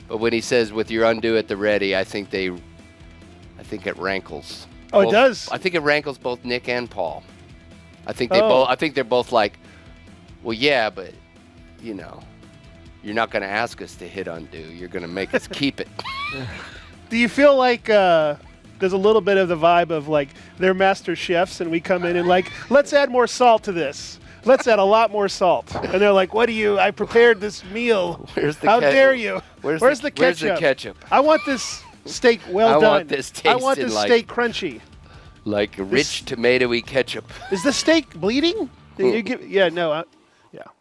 But when he says "with your undo at the ready," I think it rankles. Oh, it does? I think it rankles both Nick and Paul. I think they're both like, well, yeah, but you know, you're not going to ask us to hit undo. You're going to make us keep it. Do you feel like there's a little bit of the vibe of like they're master chefs and we come in and like, let's add more salt to this. Let's add a lot more salt. And they're like, I prepared this meal. How dare you? Where's the ketchup? Where's the ketchup? I want this steak well done. I want this I want tasting this like- steak crunchy. Like rich tomatoey ketchup. Is the steak bleeding? Yeah,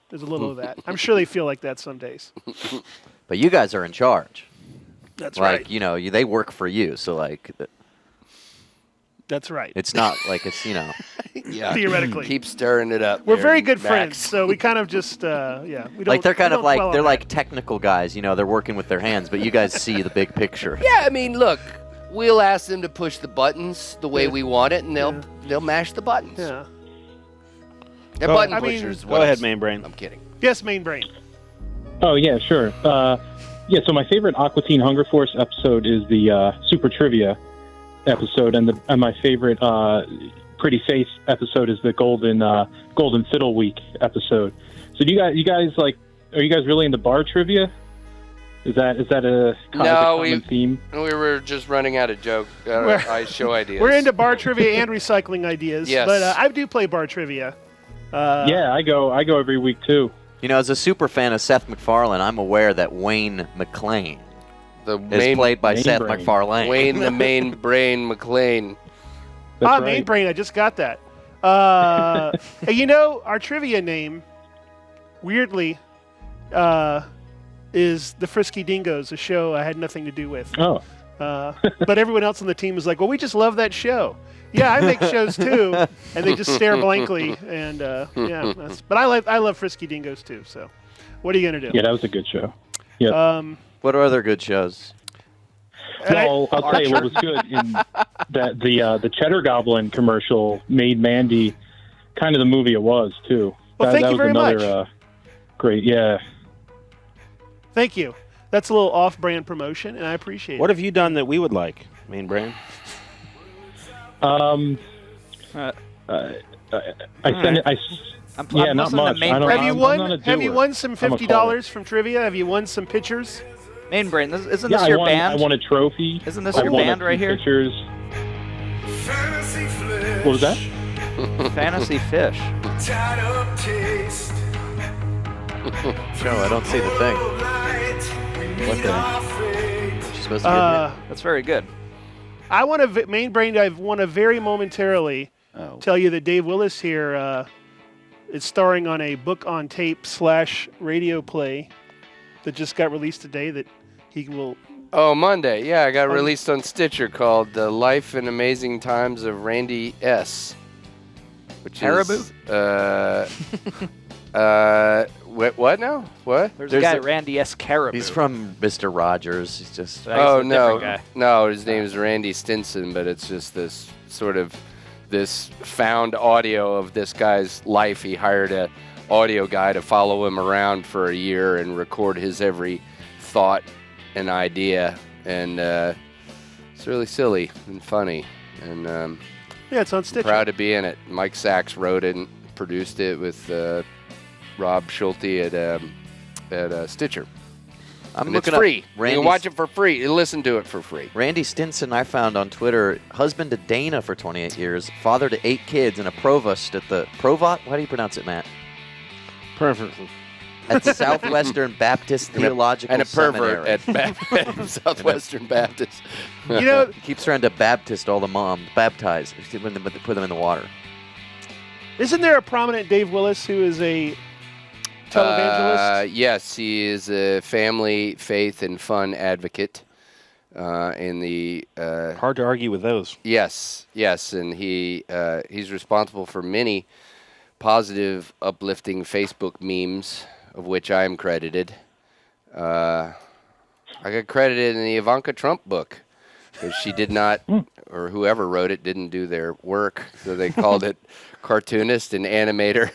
there's a little of that. I'm sure they feel like that some days. But you guys are in charge. That's like, right. You know, they work for you, so like... That's right. It's not like it's, you know... Yeah. Theoretically. Keep stirring it up. We're there, very good Max. friends, so we kind of just, we don't... Like, they're kind we of don't like, dwell on they're that. like technical guys, you know, they're working with their hands, but you guys see the big picture. Yeah, I mean, look, we'll ask them to push the buttons the way we want it, and they'll mash the buttons. Yeah. They're button pushers. Go ahead, main brain. I'm kidding. Yes, main brain. Oh, yeah, sure. So my favorite Aqua Teen Hunger Force episode is the Super Trivia episode, and my favorite Pretty Face episode is the Golden Fiddle Week episode. So do you guys like? Are you guys really into bar trivia? Is that a common theme? We were just running out of show ideas. We're into bar trivia and recycling ideas. Yes. But I do play bar trivia. Yeah, I go every week too. You know, as a super fan of Seth MacFarlane, I'm aware that Wayne McClane is played by Seth MacFarlane. Wayne the main brain McClane. Main brain. I just got that. You know, our trivia name, weirdly, is the Frisky Dingoes, a show I had nothing to do with. Oh. But everyone else on the team was like, well, we just love that show. Yeah, I make shows too. And they just stare blankly. And yeah, but I love Frisky Dingoes too. So what are you going to do? Yeah, that was a good show. Yeah. What are other good shows? Well, I'll tell you what was good in that the Cheddar Goblin commercial made Mandy kind of the movie it was too. Well, thank you very much. Great, yeah. Thank you. That's a little off-brand promotion, and I appreciate it. What have you done that we would like, Main Brain? I'm not much. Have you won some $50 from trivia? Have you won some pictures? Main Brain, isn't this your band? I won a trophy. Isn't this your band right here? Pictures. What was that? Fantasy Fish. No, I don't see the thing. What thing? You're supposed to that's very good. I want to, Main Brain, I want to very momentarily tell you that Dave Willis here is starring on a book on tape / radio play that just got released today that he will... Oh, Monday. Yeah, I got released on Stitcher called The Life and Amazing Times of Randy S. Which Caribou? What now? What? There's a guy, Randy S. Caribou. He's from Mr. Rogers. He's just... Oh, no. No, his name is Randy Stinson, but it's just this sort of this found audio of this guy's life. He hired a audio guy to follow him around for a year and record his every thought and idea. And it's really silly and funny. And yeah, it's on Stitcher. Proud to be in it. Mike Sachs wrote it and produced it with Rob Schulte at Stitcher. It's free. You can watch it for free. You listen to it for free. Randy Stinson, I found on Twitter, husband to Dana for 28 years, father to 8 kids, and a provost at the Provat. How do you pronounce it, Matt? At the Southwestern Baptist Theological Seminary. And a pervert at Southwestern Baptist. You know, he keeps trying to baptize all the moms, baptize, put them in the water. Isn't there a prominent Dave Willis who is a televangelist? Yes, he is a family, faith, and fun advocate. In the hard to argue with those. Yes, and he's responsible for many positive, uplifting Facebook memes, of which I am credited. I got credited in the Ivanka Trump book because she did not, or whoever wrote it, didn't do their work, so they called it cartoonist and animator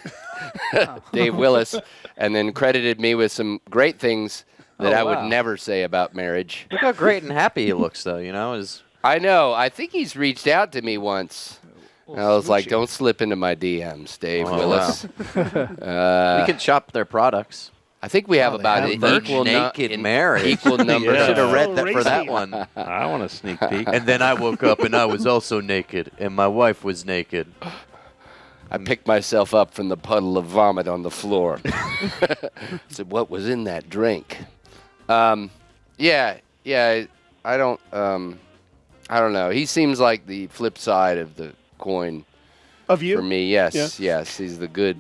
Dave Willis, and then credited me with some great things that I would never say about marriage. Look how great and happy he looks, though. You know, I know. I think he's reached out to me once. And I was like, "Don't slip into my DMs, Dave Willis." Wow. We can shop their products. I think we have about an equal naked marriage. Equal number. Should have read that for that one. I want a sneak peek. And then I woke up and I was also naked, and my wife was naked. I picked myself up from the puddle of vomit on the floor. I said, "What was in that drink?" Yeah. I don't know. He seems like the flip side of the coin of you for me. Yes, he's the good.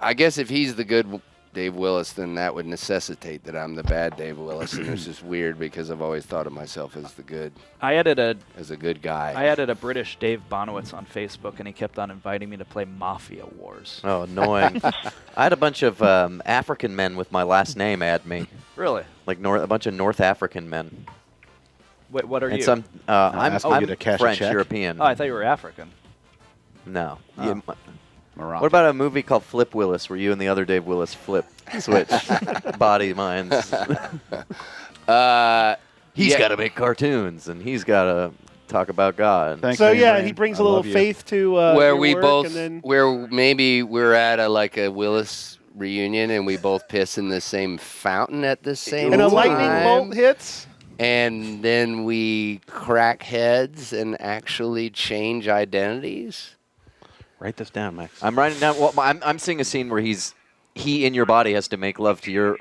I guess if he's the good Dave Willis, then that would necessitate that I'm the bad Dave Willis, and it's just weird because I've always thought of myself as the good. As a good guy. I added a British Dave Bonowitz on Facebook, and he kept on inviting me to play Mafia Wars. Oh, annoying! I had a bunch of African men with my last name add me. Really? Like a bunch of North African men. Wait, what are you? Some, I'm French European. Oh, I thought you were African. No. Oh. What about a movie called Flip Willis, where you and the other Dave Willis switch body minds? He's got to make cartoons, and he's got to talk about God. He brings a little faith to where your we work, both, and then where maybe we're at a Willis reunion and we both piss in the same fountain at the same And time. a lightning bolt hits. And then we crack heads and actually change identities. Write this down, Max. I'm writing down. Well, I'm seeing a scene where he in your body has to make love to your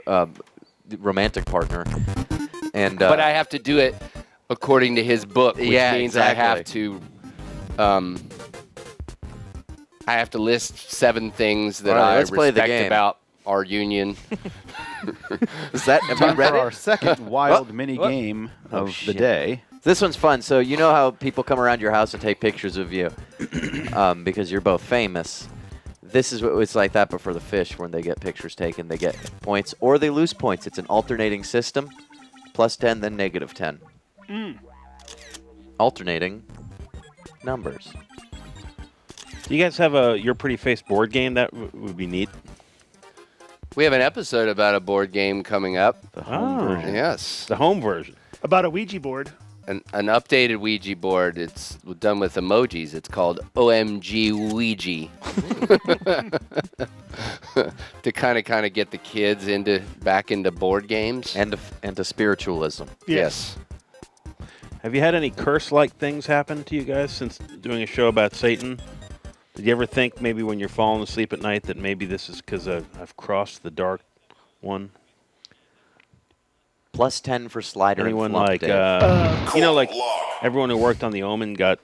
romantic partner, and but I have to do it according to his book, which means exactly. I have to list 7 things that All right, I let's play the respect game. about our union. Is that have you Time read for our it? second wild mini game of the shit. day. This one's fun. So you know how people come around your house and take pictures of you because you're both famous. This is what it's like that, but for the fish, when they get pictures taken, they get points or they lose points. It's an alternating system, +10, then -10. Alternating numbers. Do you guys have a Your Pretty Face board game? That would be neat. We have an episode about a board game coming up. The home version. Yes. The home version. About a Ouija board. An updated Ouija board. It's done with emojis. It's called OMG Ouija. To kind of get the kids back into board games and to spiritualism. Yes. Have you had any curse-like things happen to you guys since doing a show about Satan? Did you ever think maybe when you're falling asleep at night that maybe this is because I've crossed the dark one? +10 for Slider. Anyone and Flump, like, Dave. you know, like everyone who worked on The Omen got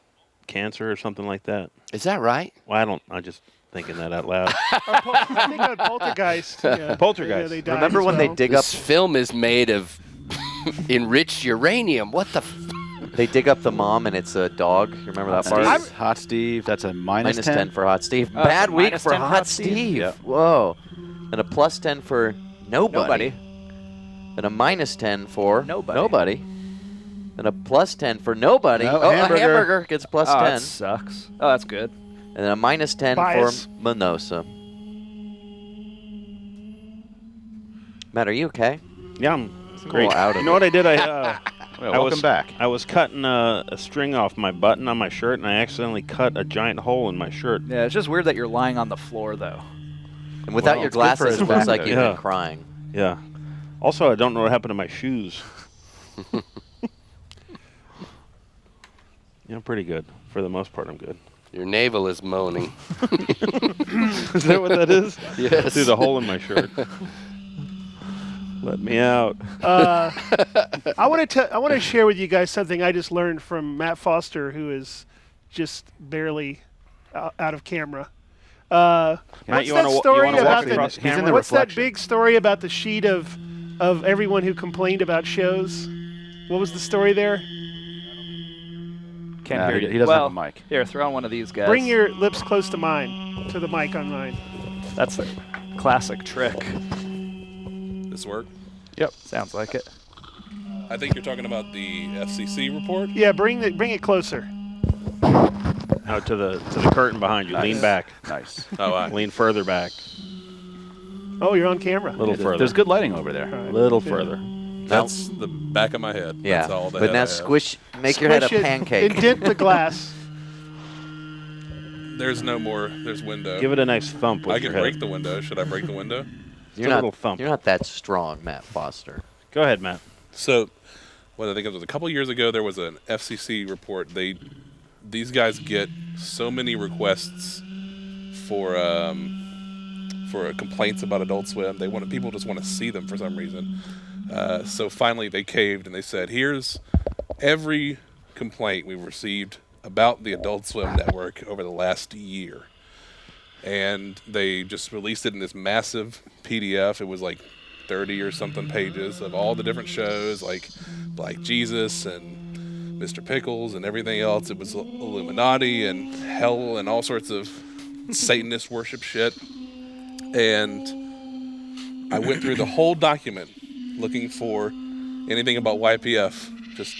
cancer or something like that? Is that right? Well, I'm just thinking that out loud. I think on Poltergeist. Yeah. Poltergeist. They died Remember as when well. they dig up? This film is made of enriched uranium. What the? They dig up the mom and it's a dog. You remember that part? Hot Steve. That's a -10. -10 for Hot Steve. Oh, Bad it's a week for -10 Hot Steve. Yep. Whoa. And a +10 for Nobody. And a -10 for Nobody. And a +10 for Nobody. No, oh, hamburger. a hamburger gets +10. Oh, that sucks. Oh, that's good. And then a -10 Bias. for Minosa. Matt, are you okay? Yeah, I'm a great. little out of You know what I did? Well, welcome back. I was cutting a string off my button on my shirt, and I accidentally cut a giant hole in my shirt. Yeah, it's just weird that you're lying on the floor, though. And without Well, your it's good for glasses, it his looks back, like though. you've Yeah. been crying. Yeah. Also, I don't know what happened to my shoes. Pretty good. For the most part, I'm good. Your navel is moaning. Is that what that is? Yes. Through the hole in my shirt. Let me out. I want to share with you guys something I just learned from Matt Foster, who is just barely out of camera. What's you that wanna story walk about across the? camera? What's that big story about the sheet of everyone who complained about shows? What was the story there? Can't No, hear he you. doesn't well, have a mic. Here, throw on one of these guys. Bring your lips close to mine, to the mic on mine. That's the classic trick. This work? Yep. Sounds like it. I think you're talking about the FCC report. Yeah, bring it closer. Out to the curtain behind you. Nice. Lean back. Nice. Lean further back. Oh, you're on camera. A little further. There's good lighting over there. A little further. That's the back of my head. Yeah, That's all the but head now I have. squish, make your head a Squish it, pancake. Indent the glass. There's no more. There's window. Give it a nice thump with I can your break head. the window. Should I break the window? You're a little thump. You're not that strong, Matt Foster. Go ahead, Matt. So, what I think it was a couple years ago, there was an FCC report. These guys get so many requests for complaints about Adult Swim. People just want to see them for some reason. So finally, they caved and they said, "Here's every complaint we've received about the Adult Swim network over the last year." And they just released it in this massive PDF. It was like 30 or something pages of all the different shows, like Black Jesus and Mr. Pickles and everything else. It was Illuminati and hell and all sorts of Satanist worship shit. And I went through the whole document looking for anything about YPF, just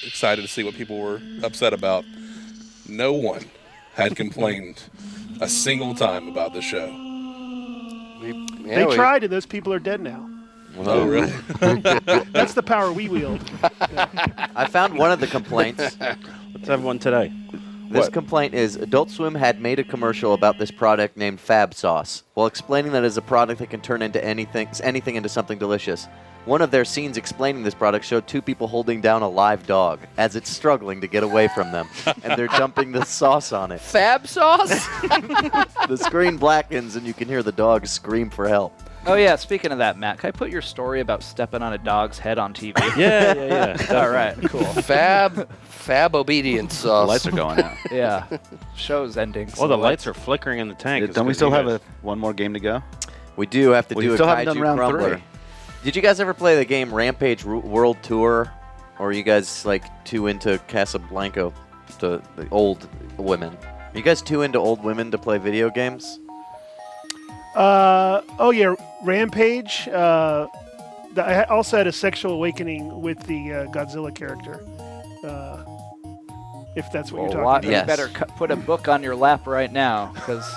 excited to see what people were upset about. No one had complained a single time about the show. They tried, and those people are dead now. Oh, really? That's the power we wield. I found one of the complaints. Let's have one today. This What? complaint is Adult Swim had made a commercial about this product named Fab Sauce. While explaining that it is a product that can turn into anything into something delicious. One of their scenes explaining this product showed two people holding down a live dog as it's struggling to get away from them, and they're dumping the sauce on it. Fab sauce? The screen blackens, and you can hear the dog scream for help. Oh, yeah, speaking of that, Matt, can I put your story about stepping on a dog's head on TV? Yeah. All right, cool. Fab obedience sauce. The lights are going out. Yeah. Show's ending. Well, the lights are flickering in the tank. It's Don't we 'cause still you have guys- one more game to go? We do have to We do still a haven't done Kaiju round Crumbler. 3. Did you guys ever play the game Rampage World Tour? Or are you guys like too into Casablanca, the old women? Are you guys too into old women to play video games? Oh yeah, Rampage. I also had a sexual awakening with the Godzilla character. If that's what you're talking about. You better put a book on your lap right now, because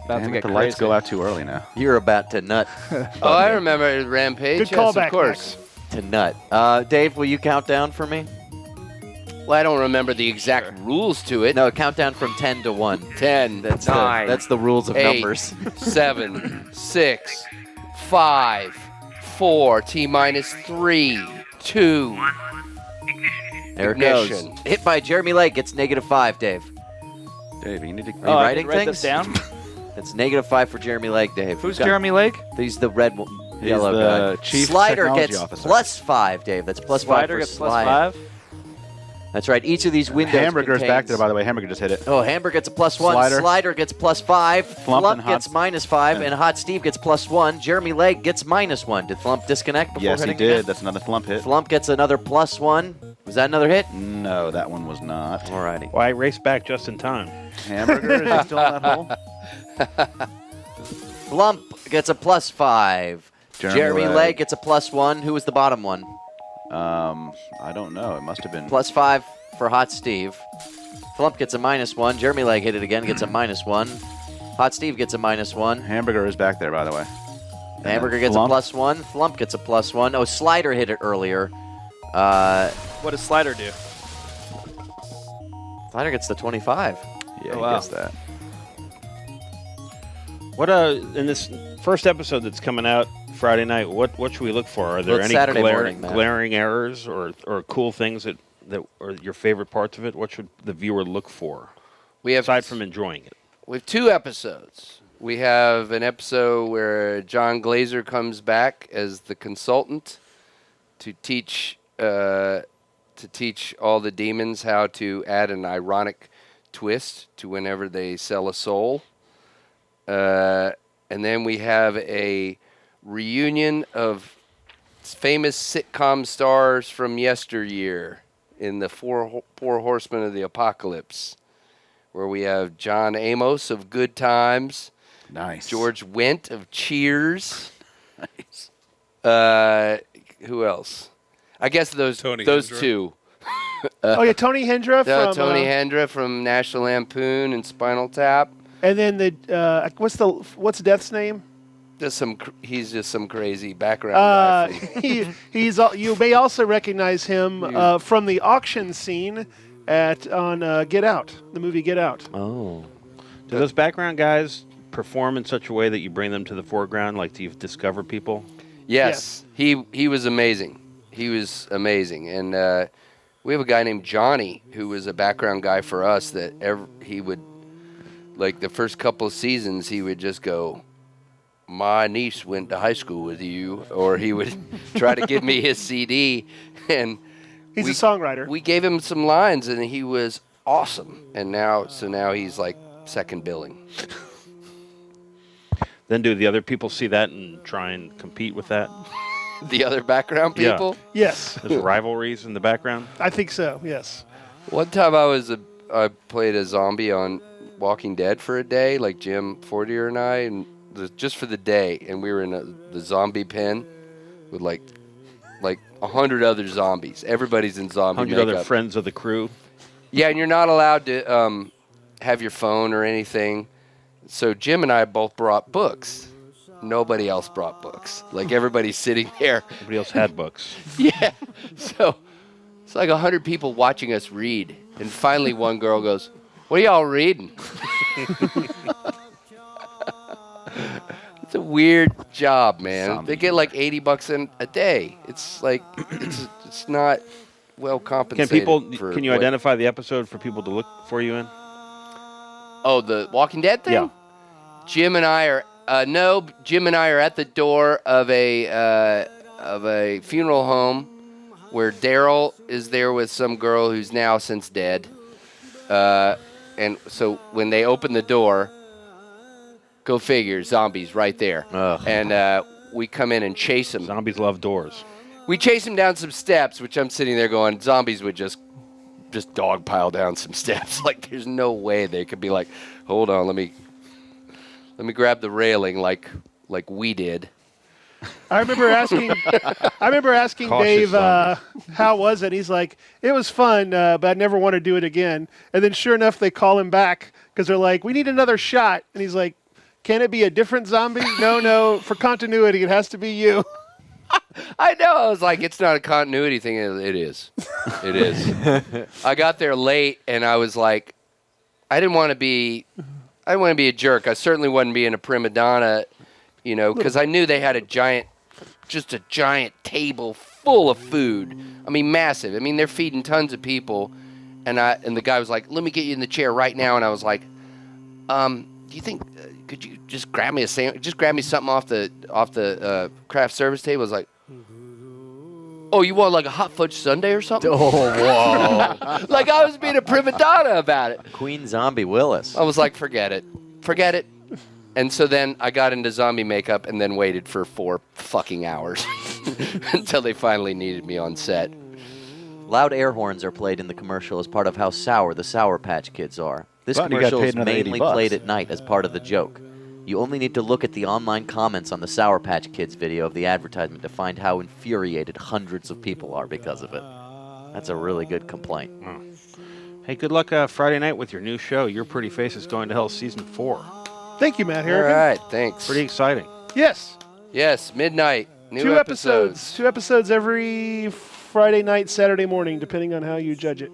about to Damn get it, the crazy. lights go out too early now. You're about to nut. Oh, I remember Rampage. Good yes, callback, of course. To nut. Dave, will you count down for me? Well, I don't remember the exact rules to it. No, count down from 10 to 1. 10, That's 9, that's the rules of 8, numbers. 7, 6, 5, 4, T-minus 3, 2. There it Ignition. goes. Hit by Jeremy Lake gets -5, Dave. Dave, you need to... Are you I writing can write things? this down? It's -5 for Jeremy Lake, Dave. Who's Jeremy Lake? He's the red He's yellow the guy. chief Slider technology gets officer. +5, Dave. That's +5 Slider for gets Slide. +5. That's right. Each of these windows Hamburger's back contains- there, by the way. Hamburger just hit it. Oh, Hamburger gets a +1. Slider. Slider gets +5. Flump Flump and Hot- gets -5, Yeah. and Hot Steve gets +1. Jeremy Lake gets -1. Did Flump disconnect before Yes, he hitting did. again? That's another flump hit. Flump gets another +1. Was that another hit? No, that one was not. Alrighty. Well, I raced back just in time. Hamburger, is he still in that hole? Flump gets a +5. Jeremy Lake. Lake gets a +1. Who was the bottom one? I don't know. It must have been... +5 for Hot Steve. Flump gets a -1. Jeremy Lake hit it again, gets a -1. Hot Steve gets a -1. Hamburger is back there, by the way. And Hamburger then gets Flump. a +1. Flump gets a +1. Oh, Slider hit it earlier. What does Slider do? Slider gets the 25. Yeah, Oh, he wow. gets that. What in this first episode that's coming out Friday night, what should we look for? Are there Well, it's any Saturday morning, Matt. glaring errors or cool things that are your favorite parts of it? What should the viewer look for? We have aside from enjoying it. We have 2 episodes. We have an episode where John Glazer comes back as the consultant to teach all the demons how to add an ironic twist to whenever they sell a soul. And then we have a reunion of famous sitcom stars from yesteryear in the Four Horsemen of the Apocalypse, where we have John Amos of Good Times, nice, George Wendt of Cheers, nice. Who else? I guess those Hendra. 2. Oh yeah, Tony Hendra from Tony Hendra from National Lampoon and Spinal Tap. And then the what's Death's name? He's just some crazy background guy. You may also recognize him from the auction scene on Get Out, the movie Get Out. Oh. Do those background guys perform in such a way that you bring them to the foreground? Like, do you discover people? Yes. He was amazing. He was amazing. And we have a guy named Johnny who was a background guy for us that he would, like the first couple of seasons, he would just go, "My niece went to high school with you," or he would try to give me his CD. And He's a songwriter. We gave him some lines, and he was awesome. And now he's like second billing. Then do the other people see that and try and compete with that? The other background people? Yeah. Yes. There's rivalries in the background? I think so. Yes. One time I played a zombie on Walking Dead for a day, like Jim Fortier and I, and just for the day, and we were in the zombie pen with like 100 other zombies. Everybody's in zombie 100 makeup. other friends of the crew? Yeah, and you're not allowed to have your phone or anything. So Jim and I both brought books. Nobody else brought books. Like, everybody's sitting there. Nobody else had books. Yeah. So it's like 100 people watching us read. And finally, one girl goes, "What are y'all reading?" It's a weird job, man. They get like $80 a day. It's like it's not well compensated. Can you identify the episode for people to look for you in? Oh, the Walking Dead thing? Yeah. Jim and I are Jim and I are at the door of a funeral home where Daryl is there with some girl who's now since dead. And so when they open the door, go figure, zombies right there. Ugh. And we come in and chase them. Zombies love doors. We chase them down some steps, which I'm sitting there going, zombies would just dog pile down some steps. Like, there's no way they could be like, hold on, let me grab the railing like we did. I remember asking Dave, how was it? He's like, it was fun, but I never want to do it again. And then sure enough, they call him back because they're like, we need another shot. And he's like, can it be a different zombie? No, for continuity, it has to be you. I know. I was like, it's not a continuity thing. It is. It is. I got there late, and I was like, I didn't want to be a jerk. I certainly wasn't being a prima donna, because I knew they had a giant table full of food. I mean, massive. I mean, they're feeding tons of people, and the guy was like, let me get you in the chair right now. And I was like, do you think could you just grab me a sandwich? Just grab me something off the craft service table. I was like, oh, you want like a hot fudge sundae or something? Oh, whoa. Like I was being a prima donna about it. Queen Zombie Willis. I was like, forget it. And so then I got into zombie makeup and then waited for 4 fucking hours until they finally needed me on set. Loud air horns are played in the commercial as part of how sour the Sour Patch Kids are. This commercial is mainly played at night as part of the joke. You only need to look at the online comments on the Sour Patch Kids video of the advertisement to find how infuriated hundreds of people are because of it. That's a really good complaint. Hey, good luck Friday night with your new show, Your Pretty Face is Going to Hell Season 4. Thank you, Matt Harrigan. All right, thanks. Pretty exciting. Yes. Yes, midnight. New 2 episodes. 2 episodes every Friday night, Saturday morning, depending on how you judge it.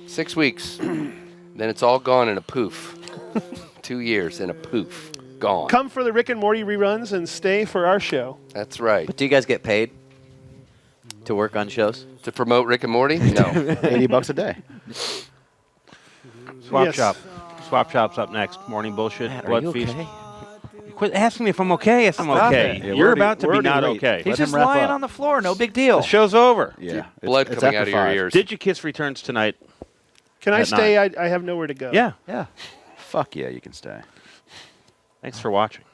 6 weeks. Then it's all gone in a poof. 2 years in a poof. Gone. Come for the Rick and Morty reruns and stay for our show. That's right. But do you guys get paid to work on shows? To promote Rick and Morty? No. $80 a day. Swap Shop. Swap Shop's up next. Morning Bullshit. Matt, Blood are you Feast. okay? You quit asking me if I'm okay. Yes, I'm okay. Yeah, You're about to be not okay. He's just lying on the floor. No big deal. The show's over. Yeah. Blood coming out of your ears. Digikiss returns tonight. Can I stay? I have nowhere to go. Yeah. Yeah. Fuck yeah, you can stay. Thanks for watching.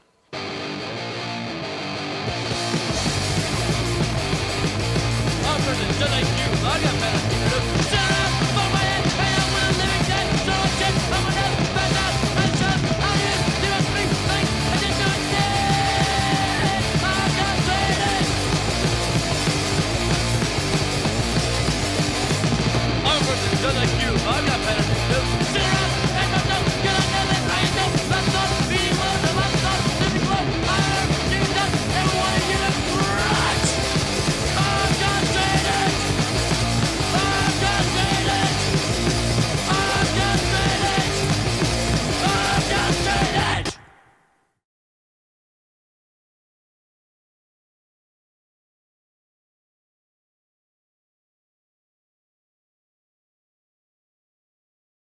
Tonight, you, I got better.